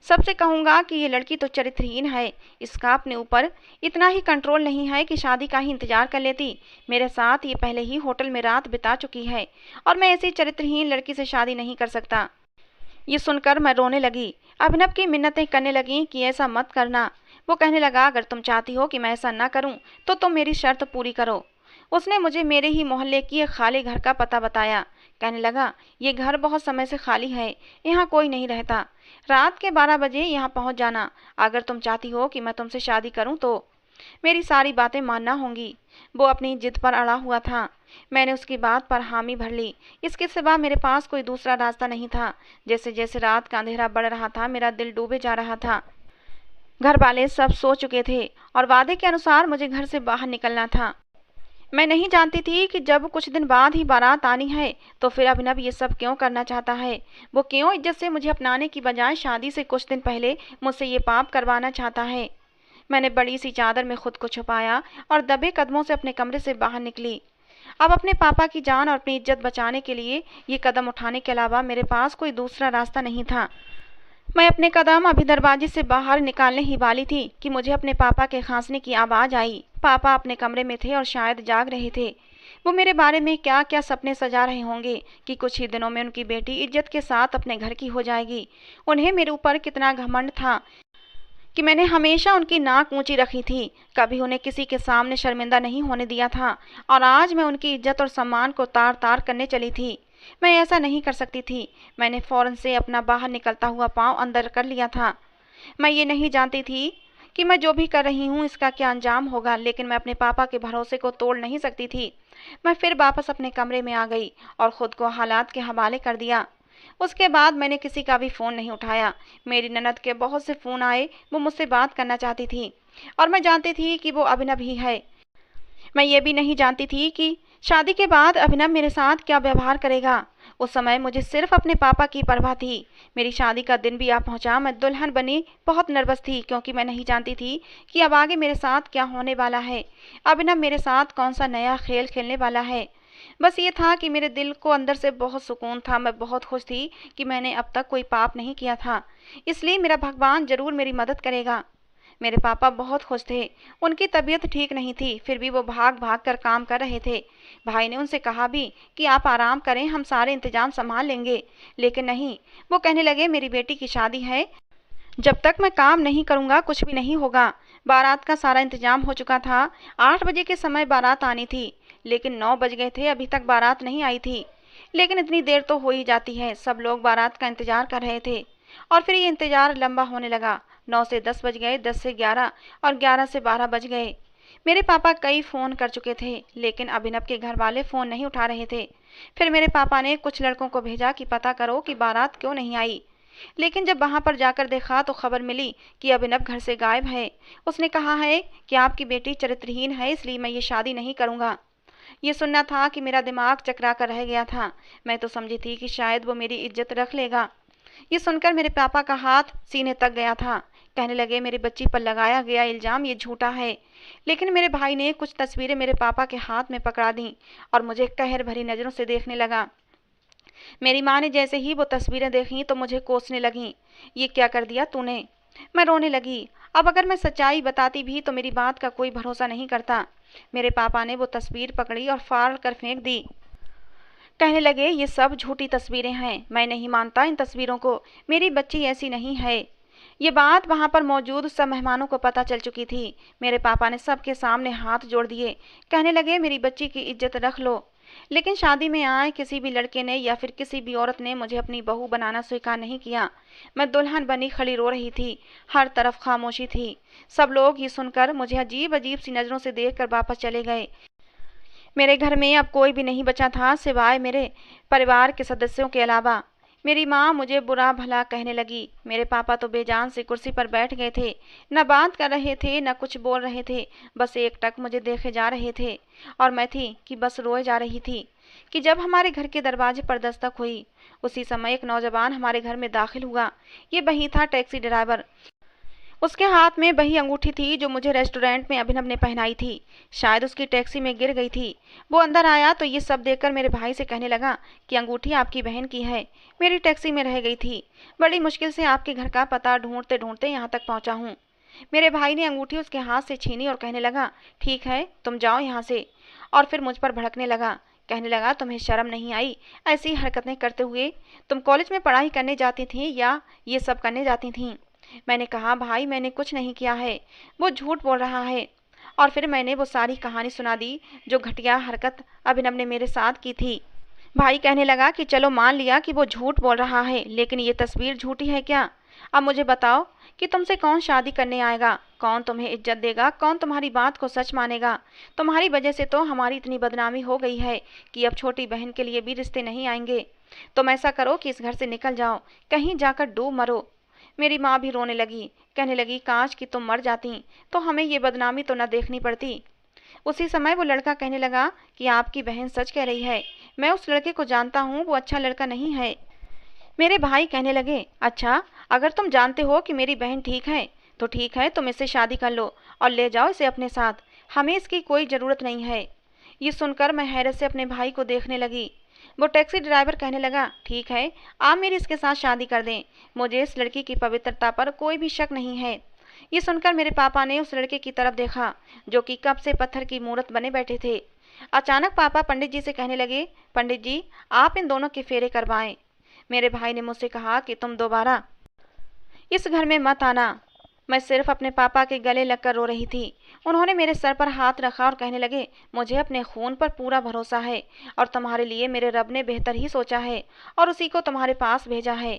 सबसे कहूंगा कि ये लड़की तो चरित्रहीन है, इसका अपने ऊपर इतना ही कंट्रोल नहीं है कि शादी का ही इंतजार कर लेती। मेरे साथ ये पहले ही होटल में रात बिता चुकी है और मैं ऐसी चरित्रहीन लड़की से शादी नहीं कर सकता। ये सुनकर मैं रोने लगी। अभिनव की मिन्नतें करने लगी कि ऐसा मत करना। वो कहने लगा, अगर तुम चाहती हो कि मैं ऐसा ना करूं तो तुम मेरी शर्त पूरी करो। उसने मुझे मेरे ही मोहल्ले की एक खाली घर का पता बताया। कहने लगा, ये घर बहुत समय से खाली है, यहाँ कोई नहीं रहता। रात के 12 बजे यहाँ पहुँच जाना। अगर तुम चाहती हो कि मैं तुमसे शादी करूँ तो मेरी सारी बातें मानना होंगी। वो अपनी जिद पर अड़ा हुआ था। मैंने उसकी बात पर हामी भर ली। इसके सिवा मेरे पास कोई दूसरा रास्ता नहीं था। जैसे जैसे रात का अंधेरा बढ़ रहा था, मेरा दिल डूबे जा रहा था। घर वाले सब सो चुके थे और वादे के अनुसार मुझे घर से बाहर निकलना था। मैं नहीं जानती थी कि जब कुछ दिन बाद ही बारात आनी है तो फिर अभिनव ये सब क्यों करना चाहता है। वो क्यों इज्जत से मुझे अपनाने की बजाय शादी से कुछ दिन पहले मुझसे ये पाप करवाना चाहता है। मैंने बड़ी सी चादर में खुद को छुपाया और दबे कदमों से अपने कमरे से बाहर निकली। अब अपने पापा की जान और अपनी इज्जत बचाने के लिए ये कदम उठाने के अलावा मेरे पास कोई दूसरा रास्ता नहीं था। मैं अपने कदम अभी दरवाजे से बाहर निकालने ही वाली थी कि मुझे अपने पापा के खांसने की आवाज़ आई। पापा अपने कमरे में थे और शायद जाग रहे थे। वो मेरे बारे में क्या क्या सपने सजा रहे होंगे कि कुछ ही दिनों में उनकी बेटी इज्जत के साथ अपने घर की हो जाएगी। उन्हें मेरे ऊपर कितना घमंड था कि मैंने हमेशा उनकी नाक ऊंची रखी थी, कभी उन्हें किसी के सामने शर्मिंदा नहीं होने दिया था। और आज मैं उनकी इज्जत और सम्मान को तार तार करने चली थी। मैं ऐसा नहीं कर सकती थी। मैंने फौरन से अपना बाहर निकलता हुआ पाँव अंदर कर लिया था। मैं ये नहीं जानती थी कि मैं जो भी कर रही हूँ इसका क्या अंजाम होगा, लेकिन मैं अपने पापा के भरोसे को तोड़ नहीं सकती थी। मैं फिर वापस अपने कमरे में आ गई और ख़ुद को हालात के हवाले कर दिया। उसके बाद मैंने किसी का भी फ़ोन नहीं उठाया। मेरी ननद के बहुत से फ़ोन आए, वो मुझसे बात करना चाहती थी और मैं जानती थी कि वो अभिनव ही है। मैं ये भी नहीं जानती थी कि शादी के बाद अभिनव मेरे साथ क्या व्यवहार करेगा। उस समय मुझे सिर्फ अपने पापा की परवाह थी। मेरी शादी का दिन भी आ पहुंचा। मैं दुल्हन बनी बहुत नर्वस थी क्योंकि मैं नहीं जानती थी कि अब आगे मेरे साथ क्या होने वाला है। अभिनव मेरे साथ कौन सा नया खेल खेलने वाला है। बस ये था कि मेरे दिल को अंदर से बहुत सुकून था। मैं बहुत खुश थी कि मैंने अब तक कोई पाप नहीं किया था, इसलिए मेरा भगवान ज़रूर मेरी मदद करेगा। मेरे पापा बहुत खुश थे। उनकी तबीयत ठीक नहीं थी, फिर भी वो भाग भाग कर काम कर रहे थे। भाई ने उनसे कहा भी कि आप आराम करें, हम सारे इंतजाम संभाल लेंगे। लेकिन नहीं, वो कहने लगे मेरी बेटी की शादी है, जब तक मैं काम नहीं करूँगा कुछ भी नहीं होगा। बारात का सारा इंतजाम हो चुका था। 8 बजे के समय बारात आनी थी, लेकिन 9 बज गए थे, अभी तक बारात नहीं आई थी। लेकिन इतनी देर तो हो ही जाती है। सब लोग बारात का इंतजार कर रहे थे और फिर ये इंतजार लंबा होने लगा। 9 से 10 बज गए, 10 से 11 और 11 से 12 बज गए। मेरे पापा कई फ़ोन कर चुके थे, लेकिन अभिनव के घर वाले फ़ोन नहीं उठा रहे थे। फिर मेरे पापा ने कुछ लड़कों को भेजा कि पता करो कि बारात क्यों नहीं आई। लेकिन जब वहाँ पर जाकर देखा तो खबर मिली कि अभिनव घर से गायब है। उसने कहा है कि आपकी बेटी चरित्रहीन है, इसलिए मैं ये शादी नहीं करूँगा। ये सुनना था कि मेरा दिमाग चकरा कर रह गया था। मैं तो समझी थी कि शायद वो मेरी इज्जत रख लेगा। ये सुनकर मेरे पापा का हाथ सीने तक गया था। कहने लगे मेरी बच्ची पर लगाया गया इल्ज़ाम ये झूठा है। लेकिन मेरे भाई ने कुछ तस्वीरें मेरे पापा के हाथ में पकड़ा दी और मुझे कहर भरी नज़रों से देखने लगा। मेरी माँ ने जैसे ही वो तस्वीरें देखी तो मुझे कोसने लगीं। ये क्या कर दिया तूने। मैं रोने लगी। अब अगर मैं सच्चाई बताती भी तो मेरी बात का कोई भरोसा नहीं करता। मेरे पापा ने वो तस्वीर पकड़ी और फाड़ कर फेंक दी। कहने लगे, ये सब झूठी तस्वीरें हैं, मैं नहीं मानता इन तस्वीरों को, मेरी बच्ची ऐसी नहीं है। ये बात वहां पर मौजूद सब मेहमानों को पता चल चुकी थी। मेरे पापा ने सबके सामने हाथ जोड़ दिए। कहने लगे, मेरी बच्ची की इज्जत रख लो। लेकिन शादी में आए किसी भी लड़के ने या फिर किसी भी औरत ने मुझे अपनी बहू बनाना स्वीकार नहीं किया। मैं दुल्हन बनी खड़ी रो रही थी। हर तरफ खामोशी थी। सब लोग ये सुनकर मुझे अजीब अजीब सी नजरों से देखकर वापस चले गए। मेरे घर में अब कोई भी नहीं बचा था सिवाय मेरे परिवार के सदस्यों के अलावा। मेरी माँ मुझे बुरा भला कहने लगी। मेरे पापा तो बेजान से कुर्सी पर बैठ गए थे, न बात कर रहे थे न कुछ बोल रहे थे, बस एकटक मुझे देखे जा रहे थे। और मैं थी कि बस रोए जा रही थी कि जब हमारे घर के दरवाजे पर दस्तक हुई। उसी समय एक नौजवान हमारे घर में दाखिल हुआ। ये वही था टैक्सी ड्राइवर। उसके हाथ में वही अंगूठी थी जो मुझे रेस्टोरेंट में अभिनव ने पहनाई थी। शायद उसकी टैक्सी में गिर गई थी। वो अंदर आया तो ये सब देखकर मेरे भाई से कहने लगा कि अंगूठी आपकी बहन की है, मेरी टैक्सी में रह गई थी। बड़ी मुश्किल से आपके घर का पता ढूंढते ढूंढते यहाँ तक पहुँचा हूँ। मेरे भाई ने अंगूठी उसके हाथ से छीनी और कहने लगा, ठीक है तुम जाओ यहाँ से। और फिर मुझ पर भड़कने लगा। कहने लगा, तुम्हें शर्म नहीं आई ऐसी हरकतें करते हुए? तुम कॉलेज में पढ़ाई करने जाती थी या ये सब करने जाती थी? मैंने कहा, भाई मैंने कुछ नहीं किया है, वो झूठ बोल रहा है। और फिर मैंने वो सारी कहानी सुना दी जो घटिया हरकत अभिनव ने मेरे साथ की थी। भाई कहने लगा कि चलो मान लिया कि वो झूठ बोल रहा है, लेकिन ये तस्वीर झूठी है क्या? अब मुझे बताओ कि तुमसे कौन शादी करने आएगा, कौन तुम्हें इज्जत देगा, कौन तुम्हारी बात को सच मानेगा? तुम्हारी वजह से तो हमारी इतनी बदनामी हो गई है कि अब छोटी बहन के लिए भी रिश्ते नहीं आएंगे। तुम ऐसा करो कि इस घर से निकल जाओ, कहीं जाकर डूब मरो। मेरी माँ भी रोने लगी। कहने लगी, काश कि तुम मर जाती तो हमें ये बदनामी तो न देखनी पड़ती। उसी समय वो लड़का कहने लगा कि आपकी बहन सच कह रही है, मैं उस लड़के को जानता हूँ, वो अच्छा लड़का नहीं है। मेरे भाई कहने लगे, अच्छा अगर तुम जानते हो कि मेरी बहन ठीक है तो ठीक है, तुम इससे शादी कर लो और ले जाओ इसे अपने साथ, हमें इसकी कोई ज़रूरत नहीं है। ये सुनकर मैं हैरत से अपने भाई को देखने लगी। वो टैक्सी ड्राइवर कहने लगा, ठीक है आप मेरी इसके साथ शादी कर दें, मुझे इस लड़की की पवित्रता पर कोई भी शक नहीं है। ये सुनकर मेरे पापा ने उस लड़के की तरफ देखा जो कि कब से पत्थर की मूरत बने बैठे थे। अचानक पापा पंडित जी से कहने लगे, पंडित जी आप इन दोनों के फेरे करवाएं। मेरे भाई ने मुझसे कहा कि तुम दोबारा इस घर में मत आना। मैं सिर्फ अपने पापा के गले लगकर रो रही थी। उन्होंने मेरे सर पर हाथ रखा और कहने लगे, मुझे अपने खून पर पूरा भरोसा है और तुम्हारे लिए मेरे रब ने बेहतर ही सोचा है और उसी को तुम्हारे पास भेजा है।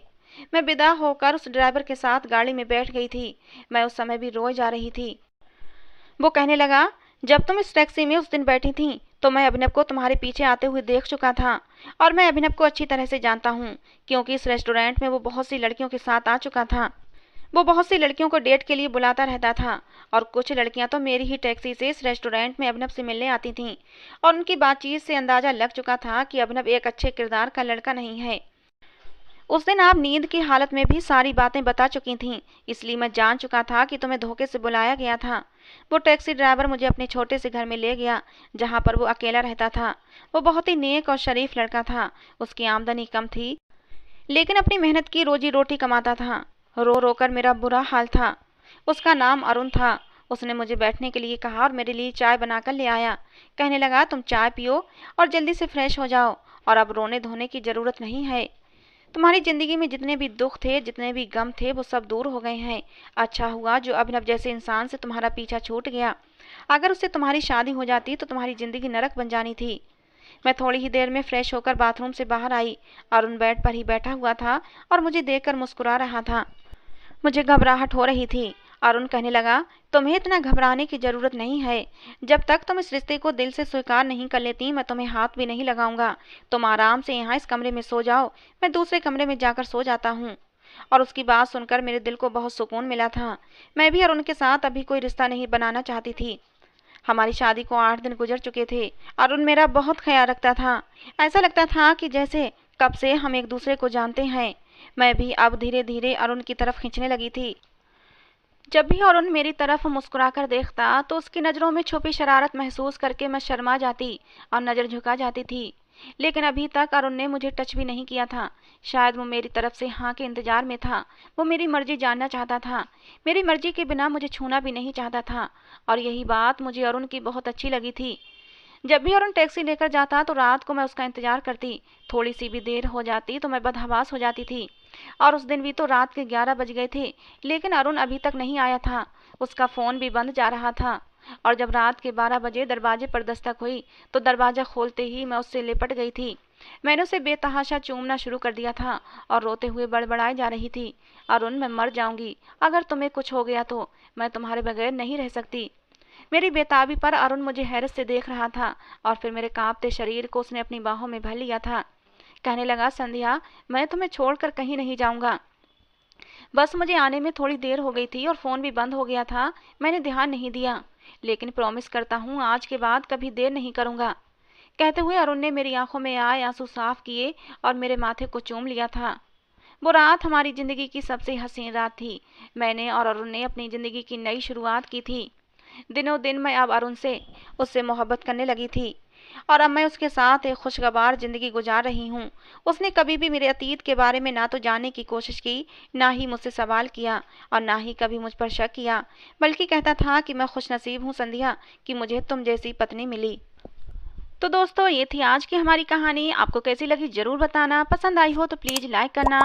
मैं विदा होकर उस ड्राइवर के साथ गाड़ी में बैठ गई थी। मैं उस समय भी रोए जा रही थी। वो कहने लगा, जब तुम इस टैक्सी में उस दिन बैठी थी तो मैं अभिनव को तुम्हारे पीछे आते हुए देख चुका था और मैं अभिनव को अच्छी तरह से जानता हूँ क्योंकि इस रेस्टोरेंट में वो बहुत सी लड़कियों के साथ आ चुका था। वो बहुत सी लड़कियों को डेट के लिए बुलाता रहता था और कुछ लड़कियां तो मेरी ही टैक्सी से इस रेस्टोरेंट में अभिनव से मिलने आती थीं और उनकी बातचीत से अंदाजा लग चुका था कि अभिनव एक अच्छे किरदार का लड़का नहीं है। उस दिन आप नींद की हालत में भी सारी बातें बता चुकी थीं, इसलिए मैं जान चुका था कि तुम्हें धोखे से बुलाया गया था। वो टैक्सी ड्राइवर मुझे अपने छोटे से घर में ले गया जहाँ पर वो अकेला रहता था। वो बहुत ही नेक और शरीफ लड़का था। उसकी आमदनी कम थी लेकिन अपनी मेहनत की रोजी रोटी कमाता था। रो रो कर मेरा बुरा हाल था। उसका नाम अरुण था। उसने मुझे बैठने के लिए कहा और मेरे लिए चाय बनाकर ले आया। कहने लगा, तुम चाय पियो और जल्दी से फ्रेश हो जाओ और अब रोने धोने की ज़रूरत नहीं है। तुम्हारी ज़िंदगी में जितने भी दुख थे, जितने भी गम थे, वो सब दूर हो गए हैं। अच्छा हुआ जो अभिनव जैसे इंसान से तुम्हारा पीछा छूट गया। अगर उससे तुम्हारी शादी हो जाती तो तुम्हारी ज़िंदगी नरक बन जानी थी। मैं थोड़ी ही देर में फ्रेश होकर बाथरूम से बाहर आई। अरुण बेड पर ही बैठा हुआ था और मुझे देखकर मुस्कुरा रहा था। मुझे घबराहट हो रही थी। अरुण कहने लगा, तुम्हें इतना घबराने की ज़रूरत नहीं है। जब तक तुम इस रिश्ते को दिल से स्वीकार नहीं कर लेती मैं तुम्हें हाथ भी नहीं लगाऊंगा। तुम आराम से यहाँ इस कमरे में सो जाओ, मैं दूसरे कमरे में जाकर सो जाता हूँ। और उसकी बात सुनकर मेरे दिल को बहुत सुकून मिला था। मैं भी अरुण के साथ अभी कोई रिश्ता नहीं बनाना चाहती थी। हमारी शादी को 8 दिन गुजर चुके थे। अरुण मेरा बहुत ख्याल रखता था। ऐसा लगता था कि जैसे कब से हम एक दूसरे को जानते हैं। मैं भी अब धीरे धीरे अरुण की तरफ खींचने लगी थी। जब भी अरुण मेरी तरफ मुस्कुराकर देखता तो उसकी नज़रों में छुपी शरारत महसूस करके मैं शर्मा जाती और नज़र झुका जाती थी। लेकिन अभी तक अरुण ने मुझे टच भी नहीं किया था। शायद वो मेरी तरफ से हाँ के इंतजार में था। वो मेरी मर्जी जानना चाहता था, मेरी मर्जी के बिना मुझे छूना भी नहीं चाहता था। और यही बात मुझे अरुण की बहुत अच्छी लगी थी। जब भी अरुण टैक्सी लेकर जाता तो रात को मैं उसका इंतजार करती। थोड़ी सी भी देर हो जाती तो मैं बदहवास हो जाती थी। और उस दिन भी तो रात के 11 बज गए थे, लेकिन अरुण अभी तक नहीं आया था। उसका फ़ोन भी बंद जा रहा था। और जब रात के 12 बजे दरवाजे पर दस्तक हुई तो दरवाज़ा खोलते ही मैं उससे लिपट गई थी। मैंने उसे बेतहाशा चूमना शुरू कर दिया था और रोते हुए बड़बड़ाई जा रही थी, अरुण मैं मर जाऊंगी, अगर तुम्हें कुछ हो गया तो मैं तुम्हारे बगैर नहीं रह सकती। मेरी बेताबी पर अरुण मुझे हैरत से देख रहा था और फिर मेरे कांपते शरीर को उसने अपनी बाहों में भर लिया था। कहने लगा, संध्या, मैं तुम्हें छोड़कर कहीं नहीं जाऊंगा। बस मुझे आने में थोड़ी देर हो गई थी और फ़ोन भी बंद हो गया था, मैंने ध्यान नहीं दिया। लेकिन प्रॉमिस करता हूँ आज के बाद कभी देर नहीं करूँगा। कहते हुए अरुण ने मेरी आंखों में आए आंसू साफ किए और मेरे माथे को चूम लिया था। वो रात हमारी ज़िंदगी की सबसे हसीन रात थी। मैंने और अरुण ने अपनी ज़िंदगी की नई शुरुआत की थी। दिनों दिन मैं अब अरुण से उससे मोहब्बत करने लगी थी और अब मैं उसके साथ एक खुशगवार ज़िंदगी गुजार रही हूँ। उसने कभी भी मेरे अतीत के बारे में ना तो जानने की कोशिश की, ना ही मुझसे सवाल किया और ना ही कभी मुझ पर शक किया, बल्कि कहता था कि मैं खुशनसीब हूँ संध्या कि मुझे तुम जैसी पत्नी मिली। तो दोस्तों, ये थी आज की हमारी कहानी। आपको कैसी लगी ज़रूर बताना। पसंद आई हो तो प्लीज़ लाइक करना।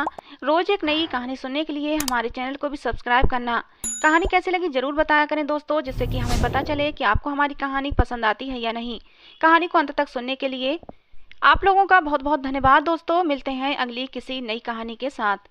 रोज़ एक नई कहानी सुनने के लिए हमारे चैनल को भी सब्सक्राइब करना। कहानी कैसी लगी ज़रूर बताया करें दोस्तों, जिससे कि हमें पता चले कि आपको हमारी कहानी पसंद आती है या नहीं। कहानी को अंत तक सुनने के लिए आप लोगों का बहुत बहुत धन्यवाद दोस्तों। मिलते हैं अगली किसी नई कहानी के साथ।